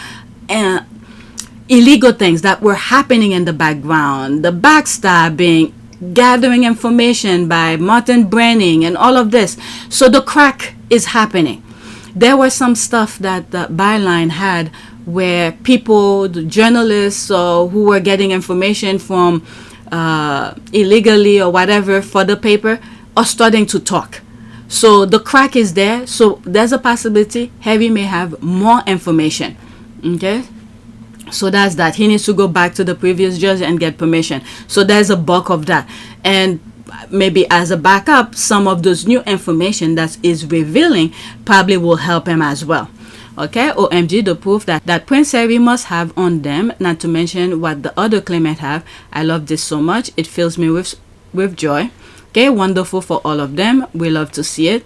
illegal things that were happening in the background, the backstabbing, gathering information by Martin Branning and all of this. So the crack is happening. There was some stuff that the byline had where people, the journalists who were getting information from illegally or whatever for the paper, are starting to talk. So the crack is there. So there's a possibility Harry may have more information. Okay, so that's that. He needs to go back to the previous judge and get permission. So there's a bulk of that. And maybe as a backup, some of those new information that is revealing probably will help him as well. Okay, OMG, the proof that Prince Harry must have on them, not to mention what the other claimant have. I love this so much. It fills me with joy. Okay, wonderful for all of them. We love to see it.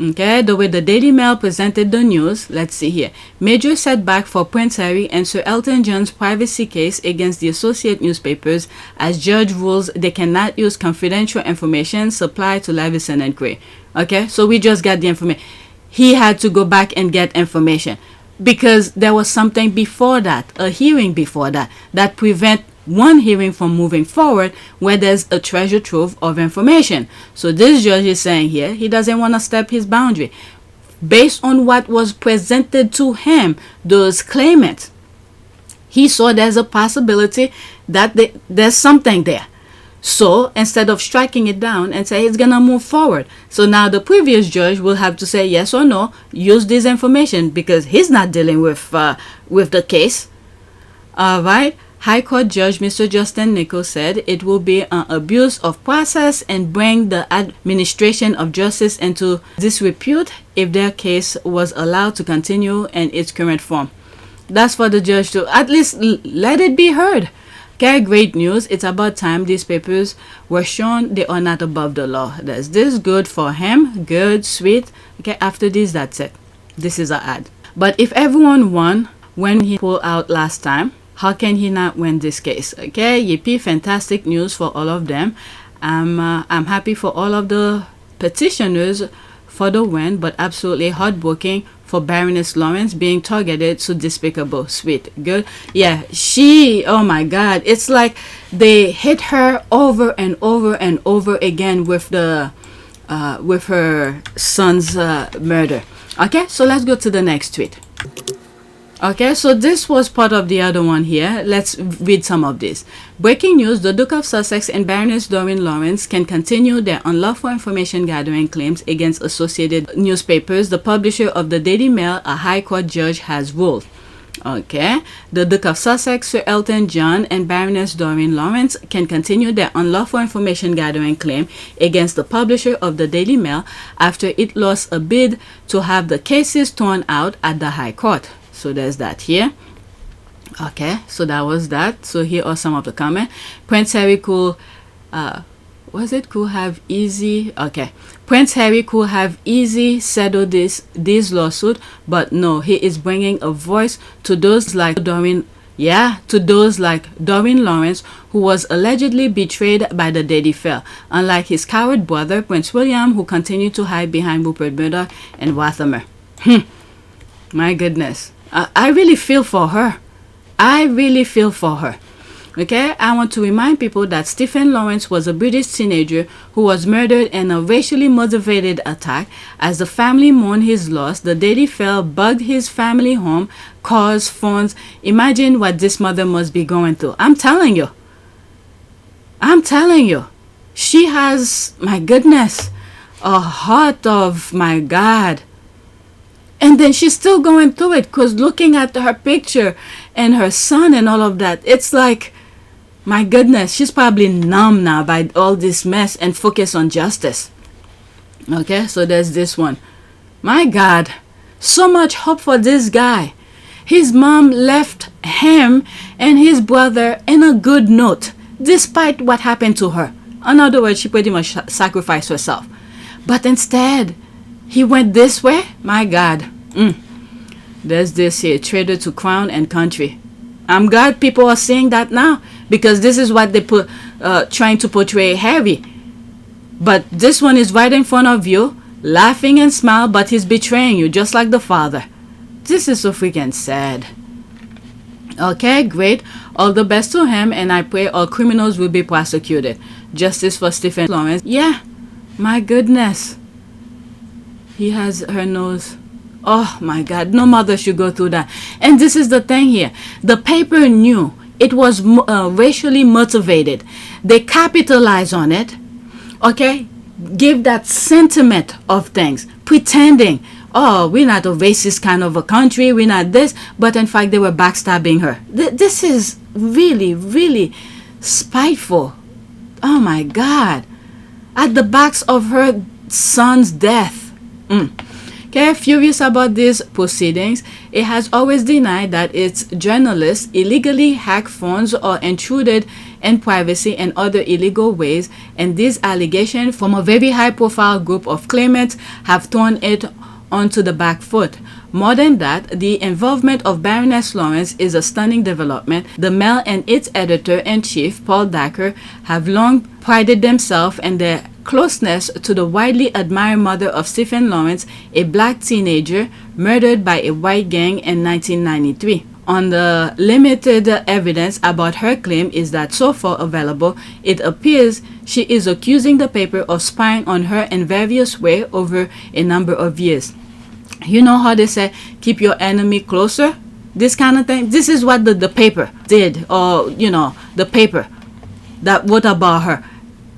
Okay, the way the Daily Mail presented the news, let's see here. Major setback for Prince Harry and Sir Elton John's privacy case against the Associate newspapers as judge rules they cannot use confidential information supplied to Leveson and Gray. Okay, so we just got the information. He had to go back and get information because there was something before that, a hearing before that prevent one hearing from moving forward where there's a treasure trove of information. So this judge is saying here he doesn't want to step his boundary based on what was presented to him. Those claimants, he saw there's a possibility that there's something there. So instead of striking it down and say it's gonna move forward, so now the previous judge will have to say yes or no, use this information because he's not dealing with the case. All right. High Court Judge Mr. Justin Nichols said it will be an abuse of process and bring the administration of justice into disrepute if their case was allowed to continue in its current form. That's for the judge to at least let it be heard. Okay, great news. It's about time these papers were shown they are not above the law. That's this good for him. Good, sweet. Okay, after this, that's it. This is an ad. But if everyone won when he pulled out last time, how can he not win this case? Okay, yippee, fantastic news for all of them. I'm happy for all of the petitioners for the win, but absolutely heartbreaking for Baroness Lawrence being targeted. So despicable. Sweet, good. Yeah, oh my God, it's like they hit her over and over and over again with the with her son's murder. Okay, so let's go to the next tweet. Okay, so this was part of the other one here. Let's read some of this. Breaking news, the Duke of Sussex and Baroness Doreen Lawrence can continue their unlawful information gathering claims against Associated newspapers. The publisher of the Daily Mail, a High Court judge, has ruled. Okay, the Duke of Sussex, Sir Elton John, and Baroness Doreen Lawrence can continue their unlawful information gathering claim against the publisher of the Daily Mail after it lost a bid to have the cases thrown out at the High Court. So there's that here. Okay, so that was that. So here are some of the comments. Prince Harry could have easy. Okay, Prince Harry could have easy settled this lawsuit, but no, he is bringing a voice to those like Doreen. Yeah, to those like Doreen Lawrence, who was allegedly betrayed by the Daily Mail, unlike his coward brother Prince William, who continued to hide behind Rupert Murdoch and Wathamer. My goodness. I really feel for her. I really feel for her. Okay, I want to remind people that Stephen Lawrence was a British teenager who was murdered in a racially motivated attack. As the family mourned his loss, the Daily Mail bugged his family home, cars, phones. Imagine what this mother must be going through. I'm telling you. She has, my goodness, a heart of, my God. And then she's still going through it because looking at her picture and her son and all of that, it's like, my goodness, she's probably numb now by all this mess and focus on justice. Okay, so there's this one. My God, so much hope for this guy. His mom left him and his brother in a good note, despite what happened to her. In other words, she pretty much sacrificed herself. But instead, he went this way? My God. There's this here, traitor to crown and country. I'm glad people are seeing that now, because this is what they trying to portray Harry. But this one is right in front of you, laughing and smile, but he's betraying you, just like the father. This is so freaking sad. Okay, great. All the best to him, and I pray all criminals will be prosecuted. Justice for Stephen Lawrence. Yeah, my goodness. He has her nose Oh my God, no mother should go through that. And this is the thing here. The paper knew it was racially motivated. They capitalize on it, okay? Give that sentiment of things, pretending, oh, we're not a racist kind of a country, we're not this, but in fact they were backstabbing her. This is really, really spiteful. Oh my God. At the backs of her son's death. Okay, furious about these proceedings, it has always denied that its journalists illegally hacked phones or intruded in privacy and other illegal ways, and these allegations from a very high-profile group of claimants have thrown it onto the back foot. More than that, the involvement of Baroness Lawrence is a stunning development. The Mail and its editor-in-chief, Paul Dacker, have long prided themselves in their closeness to the widely admired mother of Stephen Lawrence, a black teenager murdered by a white gang in 1993. On the limited evidence about her claim is that so far available, it appears she is accusing the paper of spying on her in various ways over a number of years. You know how they say, keep your enemy closer? This kind of thing. This is what the paper did, or, you know, the paper that wrote about her.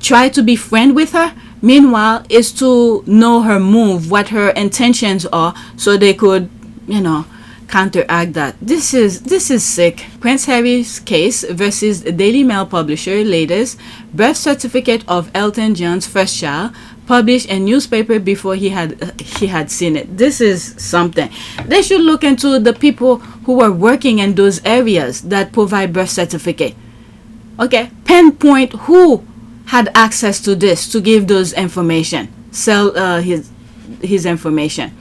Try to be friend with her. Meanwhile, is to know her move, what her intentions are, so they could, you know, counteract that. This is sick. Prince Harry's case versus Daily Mail publisher latest birth certificate of Elton John's first child published in newspaper before he had seen it. This is something. They should look into the people who are working in those areas that provide birth certificate. Okay, pinpoint who had access to this to give those information, sell his information,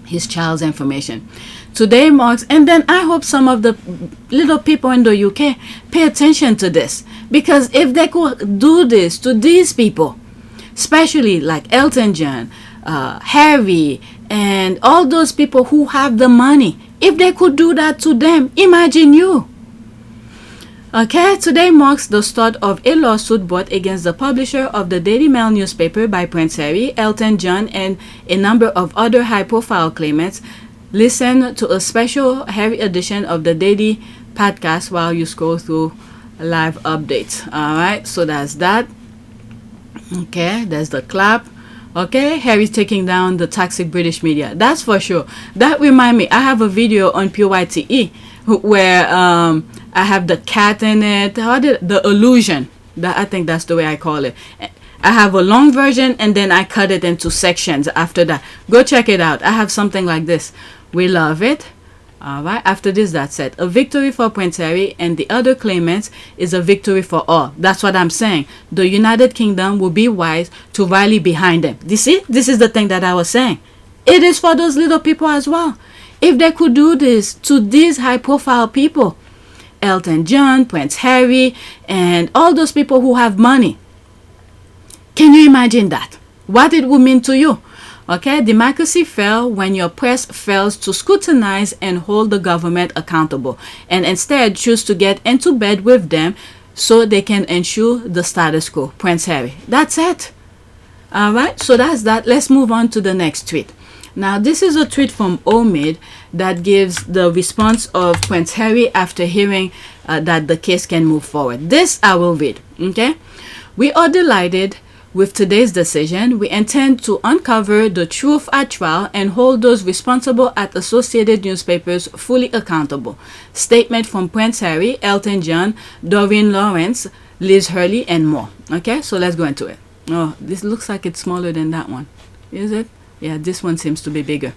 his child's information. Today marks, and then I hope some of the little people in the UK pay attention to this, because if they could do this to these people, especially like Elton John, Harry, and all those people who have the money, if they could do that to them, imagine you. Okay, today marks the start of a lawsuit brought against the publisher of the Daily Mail newspaper by Prince Harry, Elton John, and a number of other high-profile claimants. Listen to a special Harry edition of the Daily podcast while you scroll through live updates. All right, so that's that. Okay, there's the clap. Okay, Harry's taking down the toxic British media. That's for sure. That remind me, I have a video on PYTE where I have the cat in it. The illusion. I think that's the way I call it. I have a long version and then I cut it into sections after that. Go check it out. I have something like this. We love it. Alright, after this, that's it. A victory for Prince Harry and the other claimants is a victory for all. That's what I'm saying. The United Kingdom will be wise to rally behind them. You see? This is the thing that I was saying. It is for those little people as well. If they could do this to these high-profile people, Elton John, Prince Harry, and all those people who have money, can you imagine that? What it would mean to you? Okay, democracy fails when your press fails to scrutinize and hold the government accountable, and instead choose to get into bed with them so they can ensure the status quo. Prince Harry. That's it. Alright, so that's that. Let's move on to the next tweet. Now, this is a tweet from OMID that gives the response of Prince Harry after hearing that the case can move forward. This I will read. Okay, we are delighted with today's decision. We intend to uncover the truth at trial and hold those responsible at Associated Newspapers fully accountable. Statement from Prince Harry, Elton John, Doreen Lawrence, Liz Hurley, and more. Okay, so let's go into it. Oh, this looks like it's smaller than that one. Is it? Yeah, this one seems to be bigger.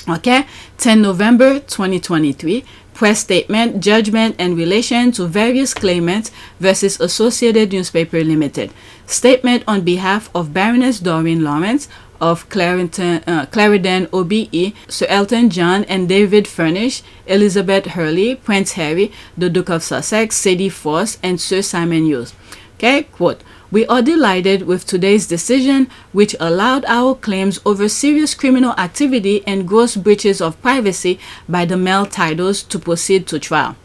Okay, 10 November 2023. Press statement, judgment in relation to various claimants versus Associated Newspaper Limited. Statement on behalf of Baroness Doreen Lawrence of Clarendon OBE, Sir Elton John and David Furnish, Elizabeth Hurley, Prince Harry, the Duke of Sussex, Sadie Force, and Sir Simon Hughes. Okay, quote, we are delighted with today's decision, which allowed our claims over serious criminal activity and gross breaches of privacy by the Mail titles to proceed to trial.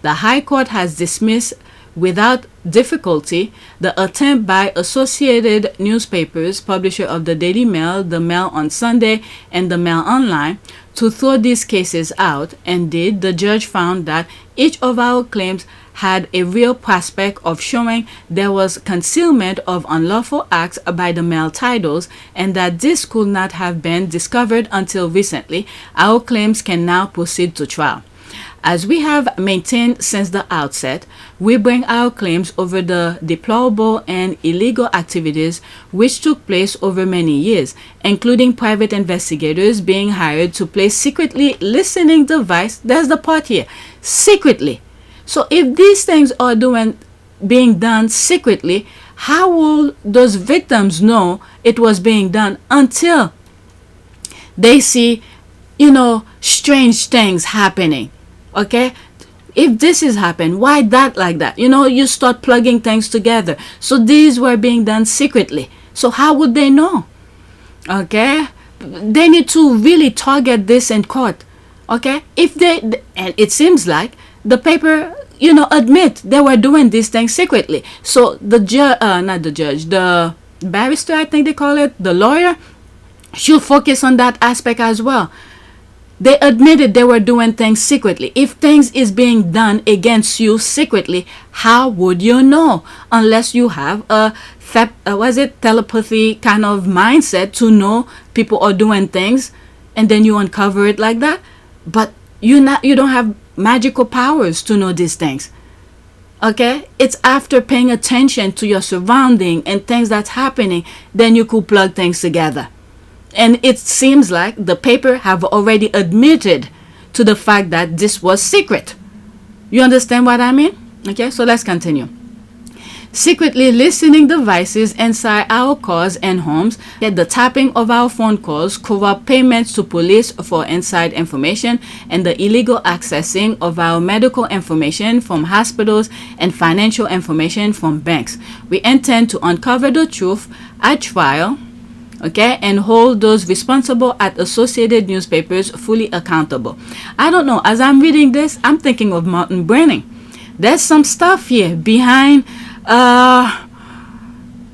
The High Court has dismissed without difficulty the attempt by Associated Newspapers, publisher of the Daily Mail, the Mail on Sunday, and the Mail Online, to throw these cases out, and did. The judge found that each of our claims had a real prospect of showing there was concealment of unlawful acts by the Mail titles, and that this could not have been discovered until recently. Our claims can now proceed to trial. As we have maintained since the outset, we bring our claims over the deplorable and illegal activities which took place over many years, including private investigators being hired to place secretly listening device. There's the part here, secretly. So if these things are being done secretly, how will those victims know it was being done until they see, strange things happening? Okay, if this is happening, why that like that? You start plugging things together. So these were being done secretly. So how would they know? Okay, they need to really target this in court. Okay, and it seems like the paper, admit they were doing these things secretly. So the the barrister, I think they call it, the lawyer, should focus on that aspect as well. They admitted they were doing things secretly. If things is being done against you secretly, how would you know? Unless you have a telepathy kind of mindset to know people are doing things, and then you uncover it like that. But you don't have magical powers to know these things. Okay, it's after paying attention to your surrounding and things that's happening, then you could plug things together. And it seems like the paper have already admitted to the fact that this was secret. You understand what I mean? Okay, so let's continue. Secretly listening devices inside our cars and homes, the tapping of our phone calls, corrupt payments to police for inside information, and the illegal accessing of our medical information from hospitals and financial information from banks. We intend to uncover the truth at trial, okay, and hold those responsible at Associated Newspapers fully accountable. I don't know, as I'm reading this, I'm thinking of Martin Brenning. There's some stuff here behind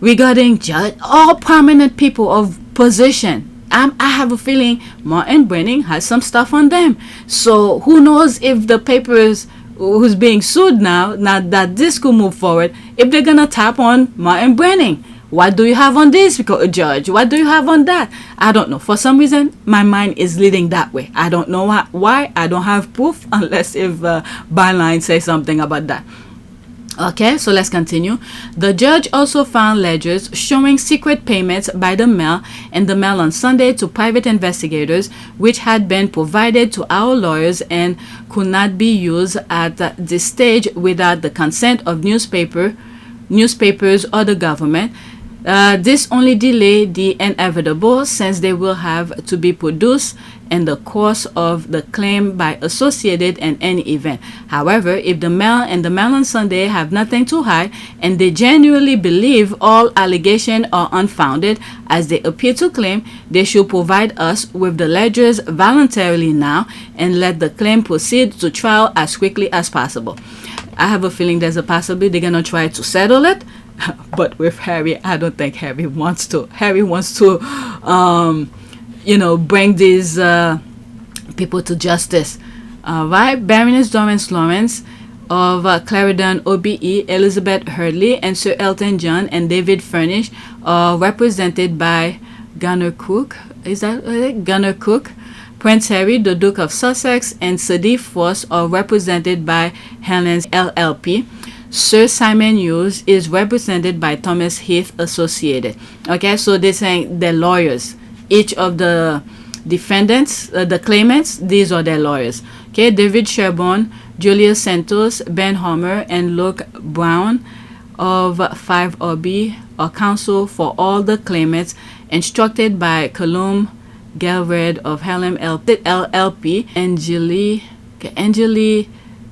regarding judge, all prominent people of position. I have a feeling Martin Brenning has some stuff on them. So who knows if the papers who's being sued now that this could move forward, if they're gonna tap on Martin Brenning. What do you have on this, judge? What do you have on that? I don't know. For some reason, my mind is leading that way. I don't know why. I don't have proof unless if Byline says something about that. Okay, so let's continue. The judge also found ledgers showing secret payments by the Mail and the Mail on Sunday to private investigators, which had been provided to our lawyers and could not be used at this stage without the consent of newspapers or the government. This only delayed the inevitable, since they will have to be produced in the course of the claim by Associated in any event. However, if the Mail and the Mail on Sunday have nothing to hide, and they genuinely believe all allegations are unfounded, as they appear to claim, they should provide us with the ledgers voluntarily now, and let the claim proceed to trial as quickly as possible. I have a feeling there's a possibility they're gonna try to settle it. But with Harry, I don't think Harry wants to. Harry wants to, bring these people to justice. Right? Baroness Doreen Lawrence of Clarendon OBE, Elizabeth Hurley, and Sir Elton John and David Furnish are represented by Gunnar Cook. Is that right? Gunnar Cook. Prince Harry, the Duke of Sussex, and Sadie Frost are represented by Helen's LLP. Sir Simon Hughes is represented by Thomas Heath Associated. Okay, so they're saying they're lawyers. Each of the defendants, the claimants, these are their lawyers. Okay, David Sherborne, Julius Santos, Ben Homer, and Luke Brown of 5RB are counsel for all the claimants, instructed by Callum Galred of Helm LLP, Angeli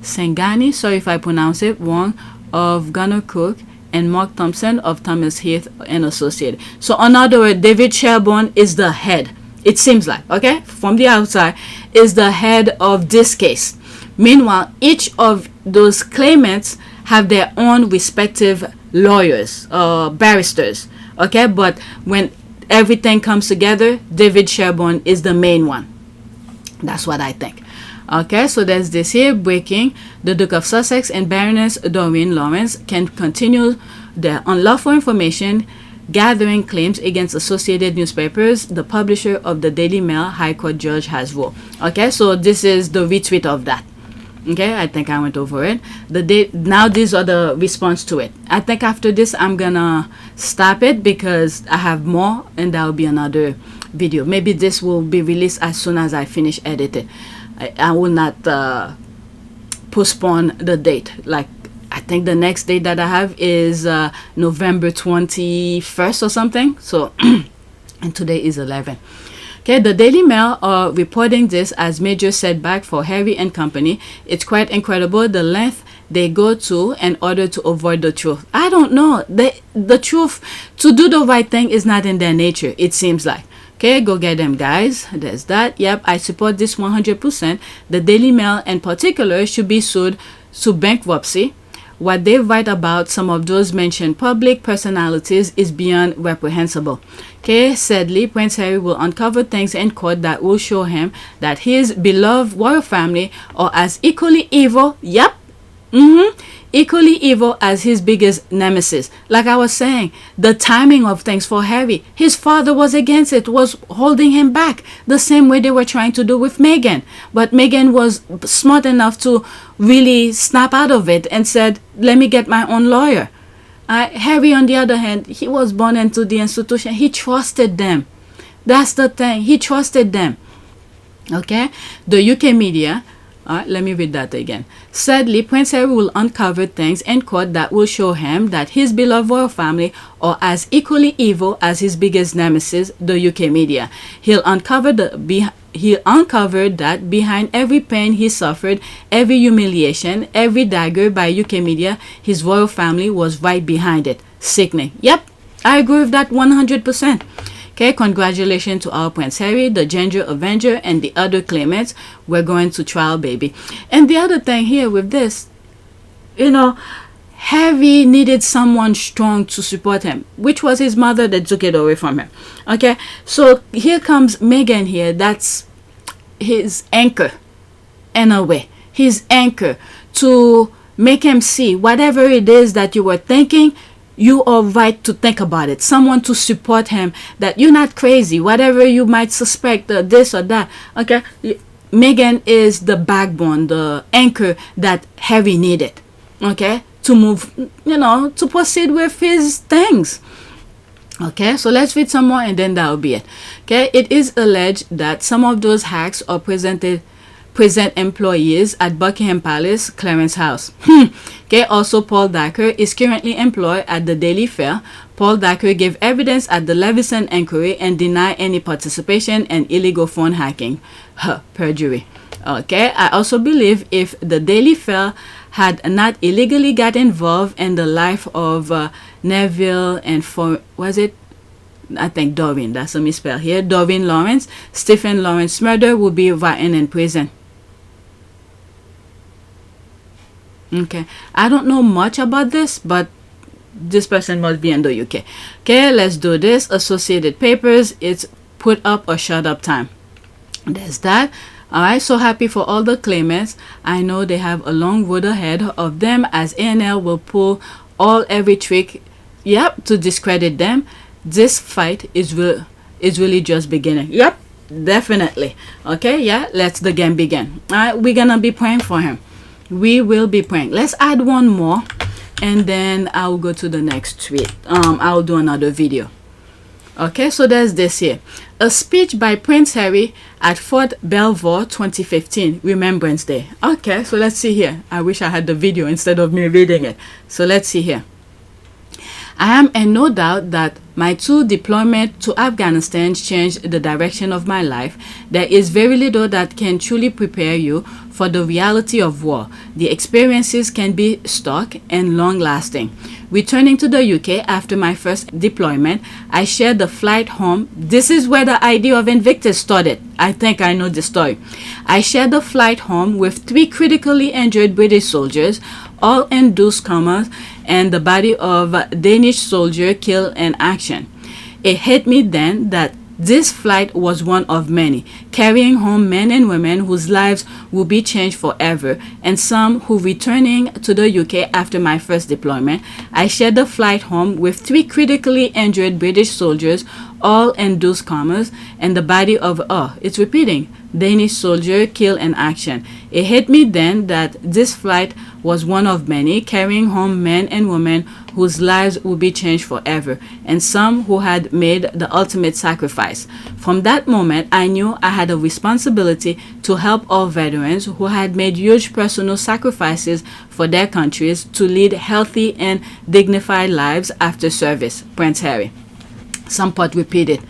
Sengani, sorry if I pronounce it wrong, of Gunnar Cook, and Mark Thompson of Thomas Heath and Associated. So in other words, David Sherborne is the head, it seems like, okay, from the outside, is the head of this case. Meanwhile, each of those claimants have their own respective lawyers or barristers. Okay, but when everything comes together, David Sherborne is the main one. That's what I think. Okay, so there's this here breaking. The Duke of Sussex and Baroness Doreen Lawrence can continue their unlawful information gathering claims against associated newspapers. The publisher of the Daily Mail High Court judge has ruled. Okay, so this is the retweet of that. Okay, I think I went over it. Now these are the response to it. I think after this I'm gonna stop it because I have more and that will be another video. Maybe this will be released as soon as I finish editing. I will not postpone the date. Like, I think the next date that I have is November 21st or something. So and today is 11. Okay, the Daily Mail are reporting this as major setback for Harry and company. It's quite incredible the length they go to in order to avoid the truth. I don't know. The truth, to do the right thing is not in their nature, it seems like. Okay, go get them, guys. There's that. Yep, I support this 100%. The Daily Mail in particular should be sued to bankruptcy. What they write about some of those mentioned public personalities is beyond reprehensible. Okay, sadly, Prince Harry will uncover things in court that will show him that his beloved royal family are as equally evil, yep, equally evil as his biggest nemesis. Like I was saying, the timing of things for Harry, his father was against it, was holding him back, the same way they were trying to do with Meghan. But Meghan was smart enough to really snap out of it and said, let me get my own lawyer. Harry, on the other hand, he was born into the institution. He trusted them. That's the thing. He trusted them. Okay, the UK media, let me read that again. Sadly, Prince Harry will uncover things in court that will show him that his beloved royal family are as equally evil as his biggest nemesis, the UK media. He'll uncover that behind every pain he suffered, every humiliation, every dagger by UK media, his royal family was right behind it. Sickening. Yep, I agree with that 100%. Okay, congratulations to our Prince Harry, the Ginger Avenger, and the other claimants. We're going to trial, baby. And the other thing here with this, you know, Harry needed someone strong to support him, which was his mother that took it away from him. Okay, so here comes Meghan here. That's his anchor, in a way. His anchor to make him see whatever it is that you were thinking, you are right to think about it. Someone to support him, that you're not crazy, whatever you might suspect, this or that. Okay, Meghan is the backbone, the anchor that Harry needed. Okay, to move, you know, to proceed with his things. Okay, so let's read some more and then that'll be it. Okay, it is alleged that some of those hacks are present employees at Buckingham Palace, Clarence House. Okay, also Paul Dacker is currently employed at the Daily Fair. Paul Dacker gave evidence at the Leveson inquiry and denied any participation in illegal phone hacking. Perjury. Okay, I also believe if the Daily Fair had not illegally got involved in the life of Neville and I think Doreen, that's a misspell here, Doreen Lawrence, Stephen Lawrence murder would be rotting in prison. Okay, I don't know much about this, but this person must be in the UK. Okay, let's do this. Associated Papers, it's put up or shut up time. There's that. Alright, so happy for all the claimants. I know they have a long road ahead of them as ANL will pull every trick, yep, to discredit them. This fight is really just beginning. Yep, definitely. Okay, yeah, let's the game begin. Alright, we're gonna be praying for him. We will be praying. Let's add one more and then I'll go to the next tweet. I'll do another video. Okay, so there's this here. A speech by Prince Harry at Fort Belvoir 2015, Remembrance Day. Okay, so let's see here. I wish I had the video instead of me reading it. So let's see here. I am in no doubt that my 2 deployments to Afghanistan changed the direction of my life. There is very little that can truly prepare you for the reality of war. The experiences can be stark and long-lasting. Returning to the UK after my first deployment, I shared the flight home. This is where the idea of Invictus started. I think I know the story. I shared the flight home with 3 critically injured British soldiers, all induced comas, and the body of a Danish soldier killed in action. It hit me then that this flight was one of many, carrying home men and women whose lives will be changed forever, and some who, returning to the UK after my first deployment, I shared the flight home with 3 critically injured British soldiers, all induced comas, and the body of, it's repeating, Danish soldier killed in action. It hit me then that this flight was one of many, carrying home men and women whose lives would be changed forever, and some who had made the ultimate sacrifice. From that moment, I knew I had a responsibility to help all veterans who had made huge personal sacrifices for their countries to lead healthy and dignified lives after service. Prince Harry. Some part repeated.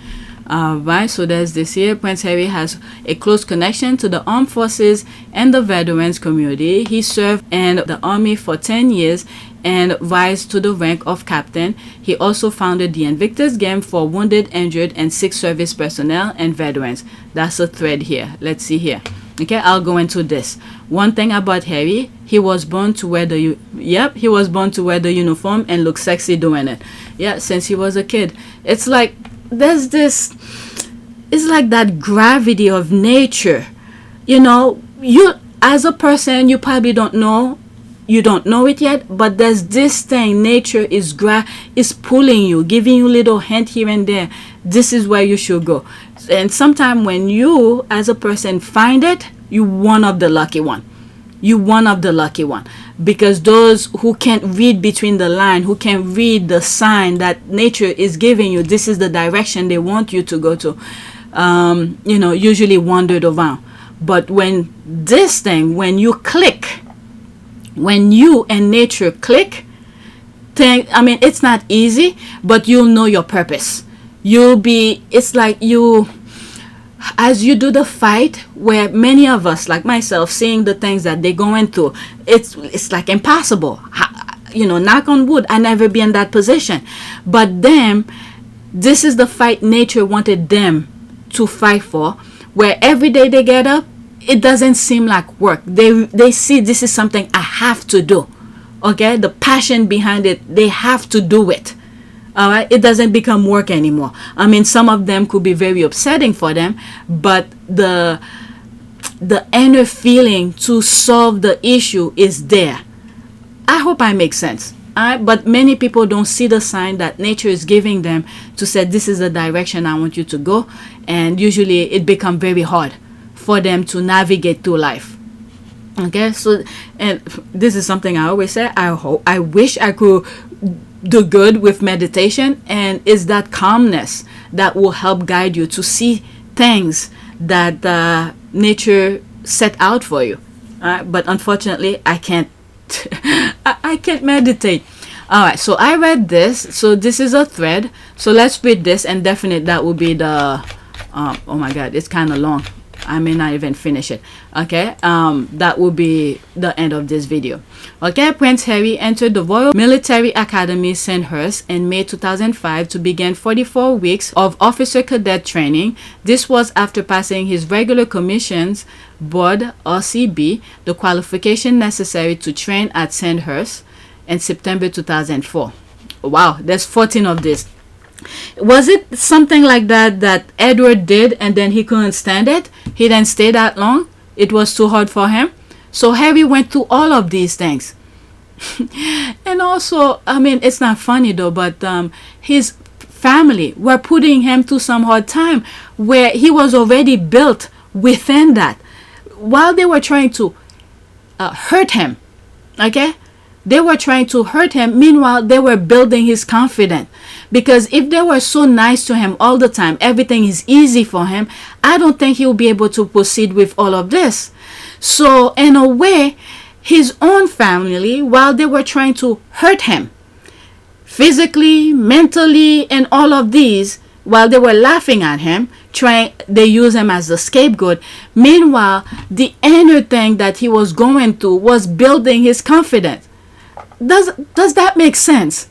Right, so there's this here. Prince Harry has a close connection to the armed forces and the veterans community. He served in the army for 10 years and rise to the rank of captain. He also founded the Invictus game for wounded, injured, and sick service personnel and veterans. That's a thread here. Let's see here. Okay, I'll go into this. One thing about Harry, he was born to wear the he was born to wear the uniform and look sexy doing it. Yeah, since he was a kid. It's like there's this, it's like that gravity of nature. You know, you as a person, you probably don't know it yet, but there's this thing, nature is pulling you, giving you little hint here and there. This is where you should go. And sometimes when you as a person find it, you one of the lucky one. You one of the lucky one, because those who can't read between the line, who can't read the sign that nature is giving you, this is the direction they want you to go to, you know, usually wandered around. But when this thing, when you click, when you and nature click, I mean, it's not easy, but you'll know your purpose. It's like you, as you do the fight, where many of us, like myself, seeing the things that they're going through, it's like impossible. You know, knock on wood, I never be in that position. But them, this is the fight nature wanted them to fight for, where every day they get up, it doesn't seem like work. They see this is something I have to do. Okay, the passion behind it, they have to do it. All right, it doesn't become work anymore. I mean, some of them could be very upsetting for them, but the inner feeling to solve the issue is there. I hope I make sense. But many people don't see the sign that nature is giving them to say, this is the direction I want you to go. And usually it becomes very hard for them to navigate through life. Okay, so, and this is something I always say, I wish I could do good with meditation, and is that calmness that will help guide you to see things that nature set out for you. But unfortunately, I can't I can't meditate. All right, so I read this. So this is a thread. So let's read this, and definitely that will be the oh my god, it's kind of long. I may not even finish it. Okay, that will be the end of this video. Okay, Prince Harry entered the Royal Military Academy Sandhurst in May 2005 to begin 44 weeks of officer cadet training. This was after passing his regular commissions board, RCB, the qualification necessary to train at Sandhurst in September 2004. Wow, there's 14 of this. Was it something like that Edward did and then he couldn't stand it? He didn't stay that long? It was too hard for him? So Harry went through all of these things. And also, I mean, it's not funny though, but his family were putting him through some hard time where he was already built within that. While they were trying to hurt him, okay? They were trying to hurt him. Meanwhile, they were building his confidence. Because if they were so nice to him all the time, everything is easy for him, I don't think he'll be able to proceed with all of this. So, in a way, his own family, while they were trying to hurt him, physically, mentally, and all of these, while they were laughing at him, they use him as a scapegoat. Meanwhile, the inner thing that he was going through was building his confidence. Does that make sense?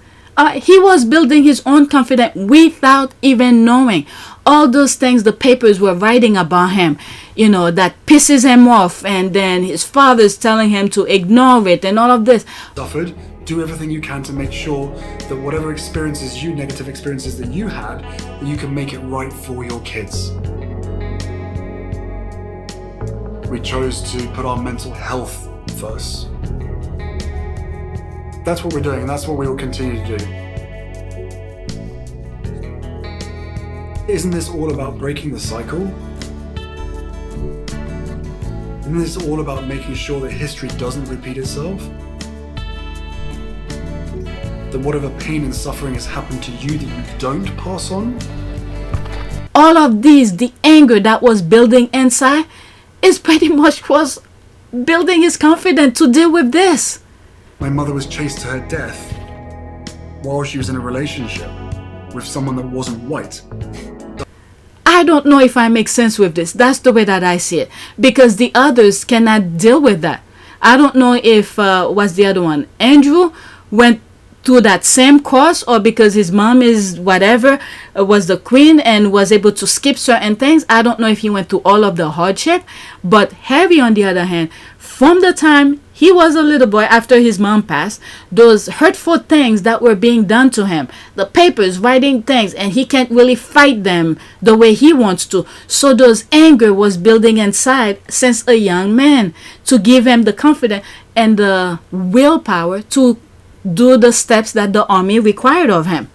He was building his own confidence without even knowing. All those things the papers were writing about him, that pisses him off, and then his father's telling him to ignore it and all of this. Suffered. Do everything you can to make sure that whatever negative experiences that you had, you can make it right for your kids. We chose to put our mental health first. That's what we're doing, and that's what we will continue to do. Isn't this all about breaking the cycle? Isn't this all about making sure that history doesn't repeat itself? That whatever pain and suffering has happened to you that you don't pass on? All of these, the anger that was building inside, is pretty much was building his confidence to deal with this. My mother was chased to her death while she was in a relationship with someone that wasn't white. I don't know if I make sense with this. That's the way that I see it. Because the others cannot deal with that. I don't know if, what's the other one? Andrew went through that same course, or because his mom is whatever, was the queen and was able to skip certain things. I don't know if he went through all of the hardship. But Harry, on the other hand, from the time he was a little boy after his mom passed, those hurtful things that were being done to him, the papers writing things, and he can't really fight them the way he wants to. So those anger was building inside since a young man, to give him the confidence and the willpower to do the steps that the army required of him.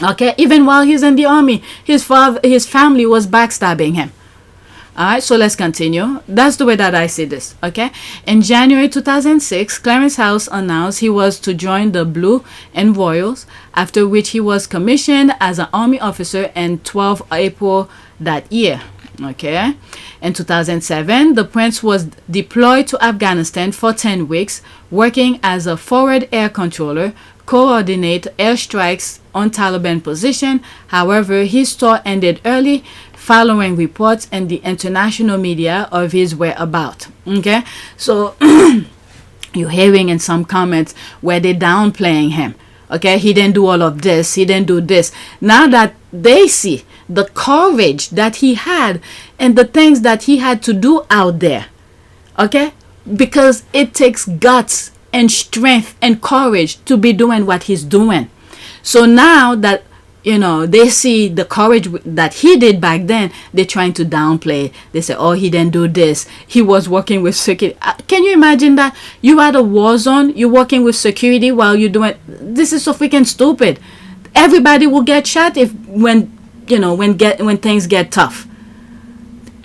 Okay, even while he's in the army, his family was backstabbing him. All right, so let's continue. That's the way that I see this. Okay, in January 2006, Clarence House announced he was to join the Blue and Royals, after which he was commissioned as an army officer in 12 April that year. Okay, in 2007, the prince was deployed to Afghanistan for 10 weeks, working as a forward air controller, coordinate airstrikes on Taliban position. However, his tour ended early following reports in the international media of his whereabouts. Okay, so you're hearing in some comments where they're downplaying him. Okay, he didn't do all of this, he didn't do this. Now that they see the courage that he had and the things that he had to do out there, okay, because it takes guts and strength and courage to be doing what he's doing. So now that they see the courage that he did back then, they're trying to downplay. They say, oh, he didn't do this, he was working with security. Can you imagine that? You at a war zone, you're working with security while you're doing this. Is so freaking stupid. Everybody will get shot when things get tough,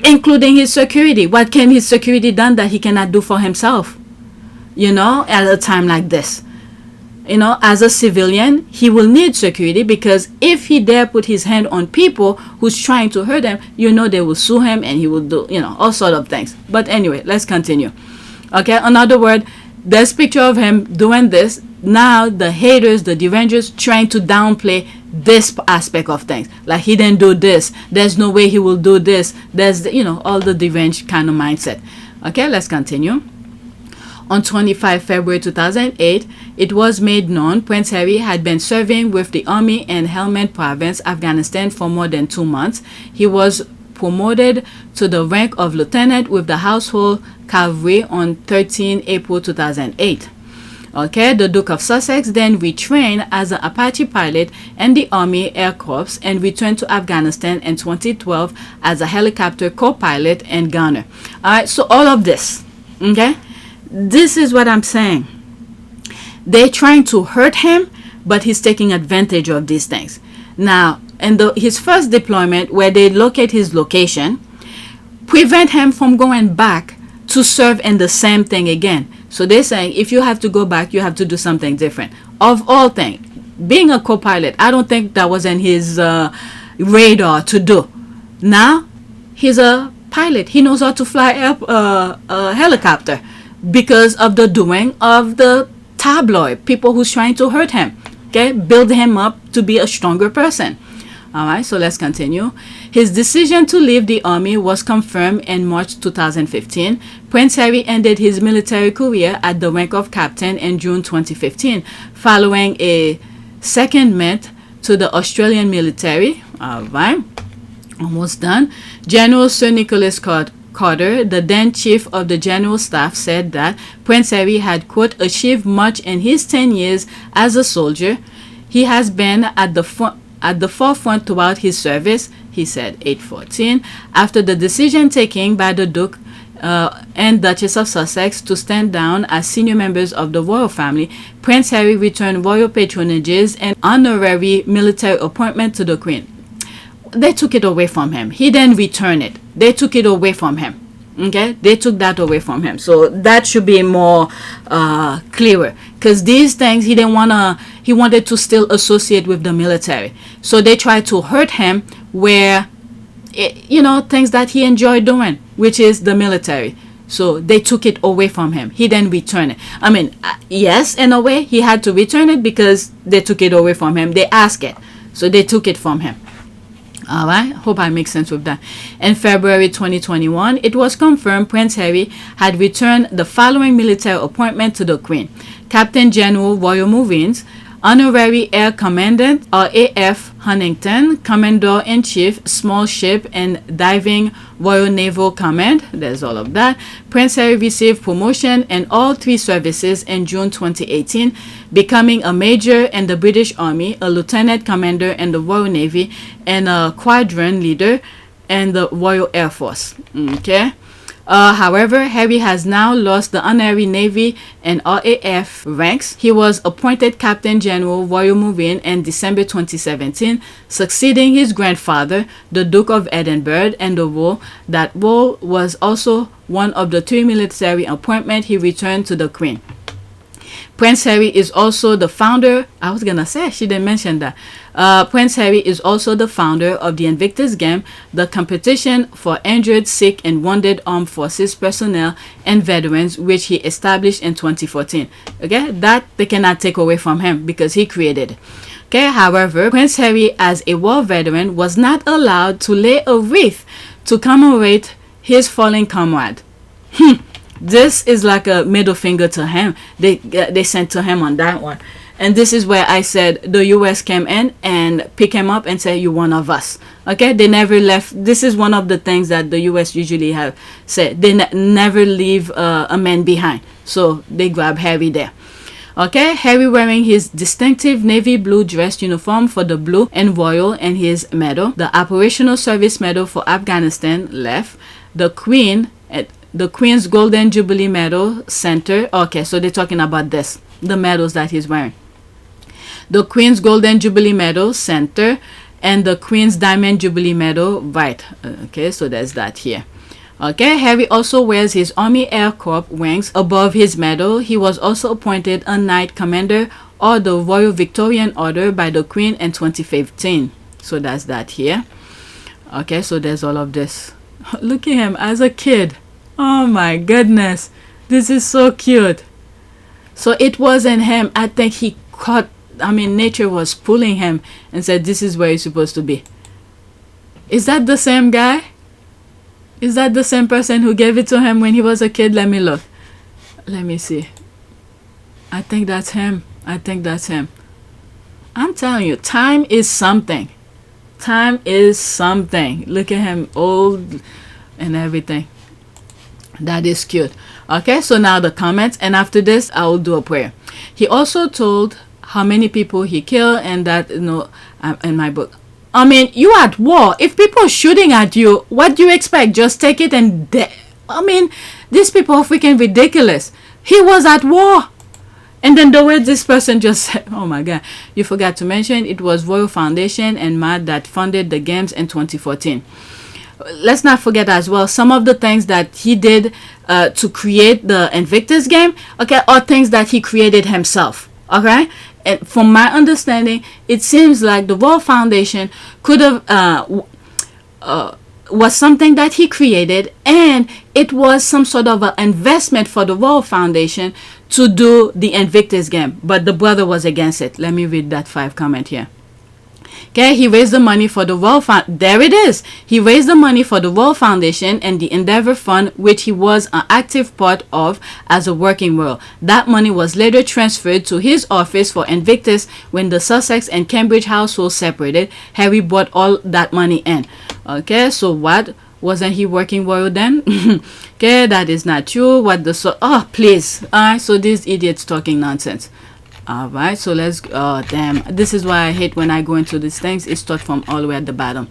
including his security. What can his security done that he cannot do for himself, at a time like this? As a civilian, he will need security, because if he dare put his hand on people who's trying to hurt him, they will sue him, and he will do, all sort of things. But anyway, let's continue. Okay, in other words, there's picture of him doing this. Now the haters, the derangers, trying to downplay this aspect of things. Like, he didn't do this, there's no way he will do this. There's, all the deranged kind of mindset. Okay, let's continue. On 25 February 2008, it was made known Prince Harry had been serving with the army in Helmand Province, Afghanistan for more than 2 months. He was promoted to the rank of lieutenant with the Household Cavalry on 13 April 2008. Okay, the Duke of Sussex then retrained as an Apache pilot in the Army Air Corps and returned to Afghanistan in 2012 as a helicopter co-pilot and gunner. All right, so all of this, okay? This is what I'm saying. They're trying to hurt him, but he's taking advantage of these things. Now, in his first deployment, where they locate his location, prevent him from going back to serve in the same thing again. So they're saying, if you have to go back, you have to do something different. Of all things, being a co-pilot, I don't think that was in his radar to do. Now, he's a pilot. He knows how to fly a helicopter, because of the doing of the tabloid, people who's trying to hurt him, okay, build him up to be a stronger person. All right, so let's continue. His decision to leave the army was confirmed in March 2015. Prince Harry ended his military career at the rank of captain in June 2015, following a secondment to the Australian military. All right, almost done. General Sir Nicholas Carter, the then chief of the General Staff, said that Prince Harry had, quote, achieved much in his 10 years as a soldier. He has been at the forefront throughout his service, he said, 8:14, after the decision taken by the Duke and Duchess of Sussex to stand down as senior members of the royal family. Prince Harry returned royal patronages and honorary military appointment to the Queen. They took it away from him. He didn't return it. They took it away from him. Okay, they took that away from him. So that should be more clearer, because these things he didn't wanna. He wanted to still associate with the military. So they tried to hurt him where, things that he enjoyed doing, which is the military. So they took it away from him. He didn't return it. I mean, yes, in a way, he had to return it because they took it away from him. They asked it. So they took it from him. All right, hope I make sense with that. In February 2021, it was confirmed Prince Harry had returned the following military appointment to the Queen: Captain General Royal Marines, Honorary Air Commandant RAF Huntington, Commodore-in-Chief Small Ship and Diving Royal Naval Command. There's all of that. Prince Harry received promotion in all 3 services in June 2018, becoming a major in the British Army, a lieutenant commander in the Royal Navy, and a squadron leader in the Royal Air Force. Okay. However, Harry has now lost the honorary Navy and RAF ranks. He was appointed Captain General Royal Marine in December 2017, succeeding his grandfather, the Duke of Edinburgh, in the role. That role was also one of the 3 military appointments he returned to the Queen. Prince Harry is also the founder. I was gonna say, she didn't mention that. Prince Harry is also the founder of the Invictus Game, the competition for injured, sick, and wounded armed forces personnel and veterans, which he established in 2014. Okay, that they cannot take away from him because he created it. Okay, however, Prince Harry, as a war veteran, was not allowed to lay a wreath to commemorate his fallen comrade. This is like a middle finger to him. They sent to him on that one. And this is where I said the US came in and pick him up and say, you're one of us. Okay, they never left. This is one of the things that the US usually have said. They never leave a man behind. So they grab Harry there. Okay, Harry wearing his distinctive navy blue dress uniform for the blue and royal and his medal. The Operational Service Medal for Afghanistan left. The Queen's Golden Jubilee Medal center. Okay, so they're talking about this, the medals that he's wearing. The Queen's Golden Jubilee Medal center and the Queen's Diamond Jubilee Medal right. Okay, so there's that here. Okay, Harry also wears his Army Air Corps wings above his medal. He was also appointed a Knight Commander or the Royal Victorian Order by the Queen in 2015. So that's that here. Okay, so there's all of this. Look at him as a kid. Oh my goodness, this is so cute. So it wasn't him. I think he caught, nature was pulling him and said, this is where you're supposed to be. Is that the same guy? Is that the same person who gave it to him when he was a kid? Let me look. Let me see. I think that's him. I'm telling you, time is something. Time is something. Look at him, old and everything. That is cute. Okay, so now the comments, and after this I will do a prayer. He also told how many people he killed, and that, in my book. You at war. If people are shooting at you, what do you expect? Just take it and these people are freaking ridiculous. He was at war. And then the way this person just said, oh my God, you forgot to mention it was Royal Foundation and MAD that funded the games in 2014. Let's not forget as well some of the things that he did to create the Invictus Game, okay, are things that he created himself. Okay, and from my understanding, it seems like the Royal Foundation could have was something that he created, and it was some sort of an investment for the Royal Foundation to do the Invictus Game, but the brother was against it. Let me read that 5 comment here. Okay, he raised the money for the World there it is. He raised the money for the World Foundation and the Endeavor Fund, which he was an active part of as a working world. That money was later transferred to his office for Invictus when the Sussex and Cambridge households separated. Harry brought all that money in. Okay, so what? Wasn't he working royal then? Okay, that is not true. What the oh please. Alright, so these idiots talking nonsense. Alright, so let's oh damn. This is why I hate when I go into these things. It's start from all the way at the bottom.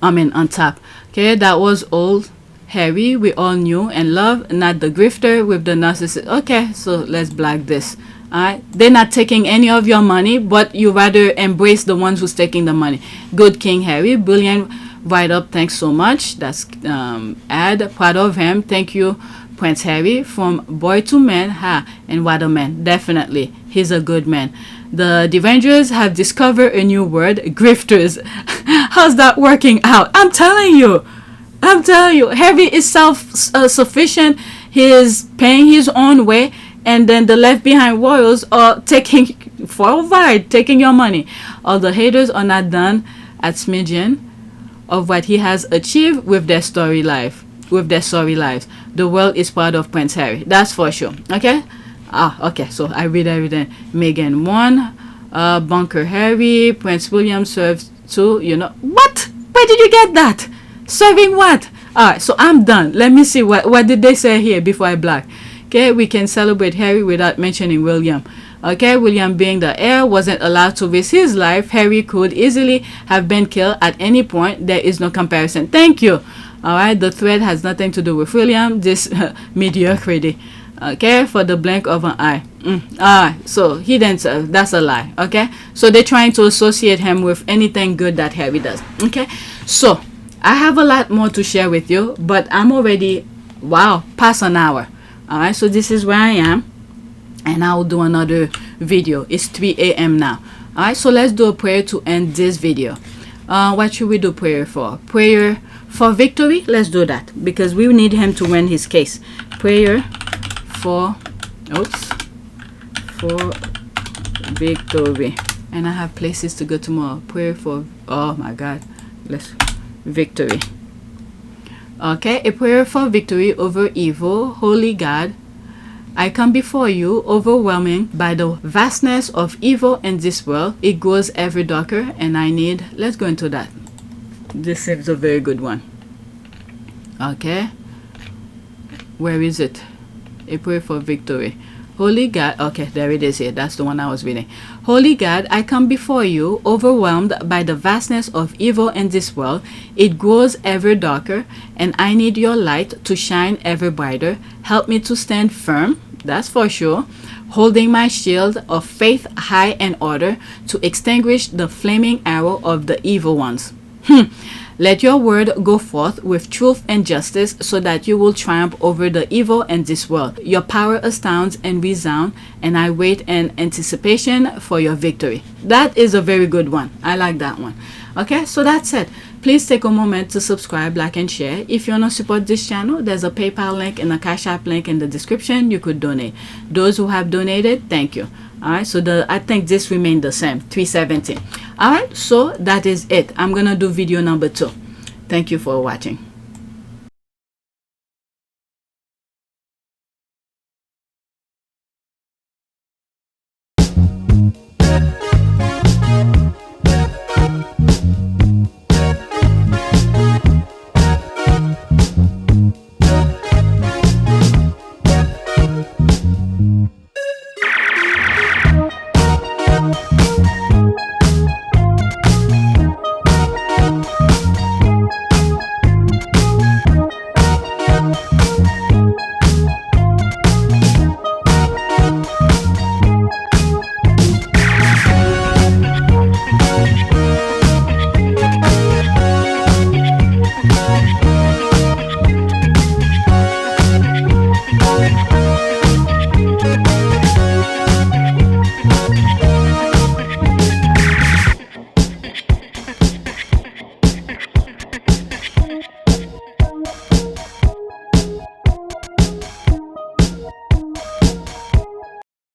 I mean on top. Okay, that was old Harry we all knew and loved, not the grifter with the narcissist. Okay, so let's black this. Alright, they're not taking any of your money, but you rather embrace the ones who's taking the money. Good King Harry, brilliant write up, thanks so much. That's ad, proud of him. Thank you, Prince Harry. From boy to man, and what a man. Definitely, he's a good man. The Avengers have discovered a new word, grifters. How's that working out? I'm telling you, Harry is self-sufficient. He is paying his own way, and then the left behind royals are taking for a ride, taking your money. All the haters are not done at smidgen of what he has achieved with their story lives. The world is proud of Prince Harry. That's for sure. Okay. Okay. So I read everything. Meghan 1. Bunker Harry. Prince William serves 2. You know what? Where did you get that? Serving what? Alright. So I'm done. Let me see what did they say here before I black. Okay. We can celebrate Harry without mentioning William. Okay, William being the heir wasn't allowed to risk his life. Harry could easily have been killed at any point. There is no comparison. Thank you. Alright, the thread has nothing to do with William. This mediocrity. Okay, for the blink of an eye. Alright, so he didn't serve. That's a lie. Okay, so they're trying to associate him with anything good that Harry does. Okay, so I have a lot more to share with you, but I'm already, past an hour. Alright, so this is where I am. And I will do another video. It's 3 a.m. now. Alright, so let's do a prayer to end this video. What should we do prayer for? Prayer for victory? Let's do that, because we need him to win his case. Prayer for victory. And I have places to go tomorrow. Prayer for, oh my God, victory. Okay, a prayer for victory over evil. Holy God, I come before you, overwhelming by the vastness of evil in this world. It grows ever darker, and I need... Let's go into that. This is a very good one. Okay. Where is it? A prayer for victory. Holy God... Okay, there it is here. That's the one I was reading. Holy God, I come before you, overwhelmed by the vastness of evil in this world. It grows ever darker, and I need your light to shine ever brighter. Help me to stand firm, that's for sure, holding my shield of faith high in order to extinguish the flaming arrow of the evil ones. Let your word go forth with truth and justice so that you will triumph over the evil in this world. Your power astounds and resounds, and I wait in anticipation for your victory. That is a very good one. I like that one. Okay, so that's it. Please take a moment to subscribe, like, and share. If you want to support this channel, there's a PayPal link and a Cash App link in the description. You could donate. Those who have donated, thank you. Alright, so I think this remained the same, $3.17. Alright, so that is it. I'm gonna do video number 2. Thank you for watching.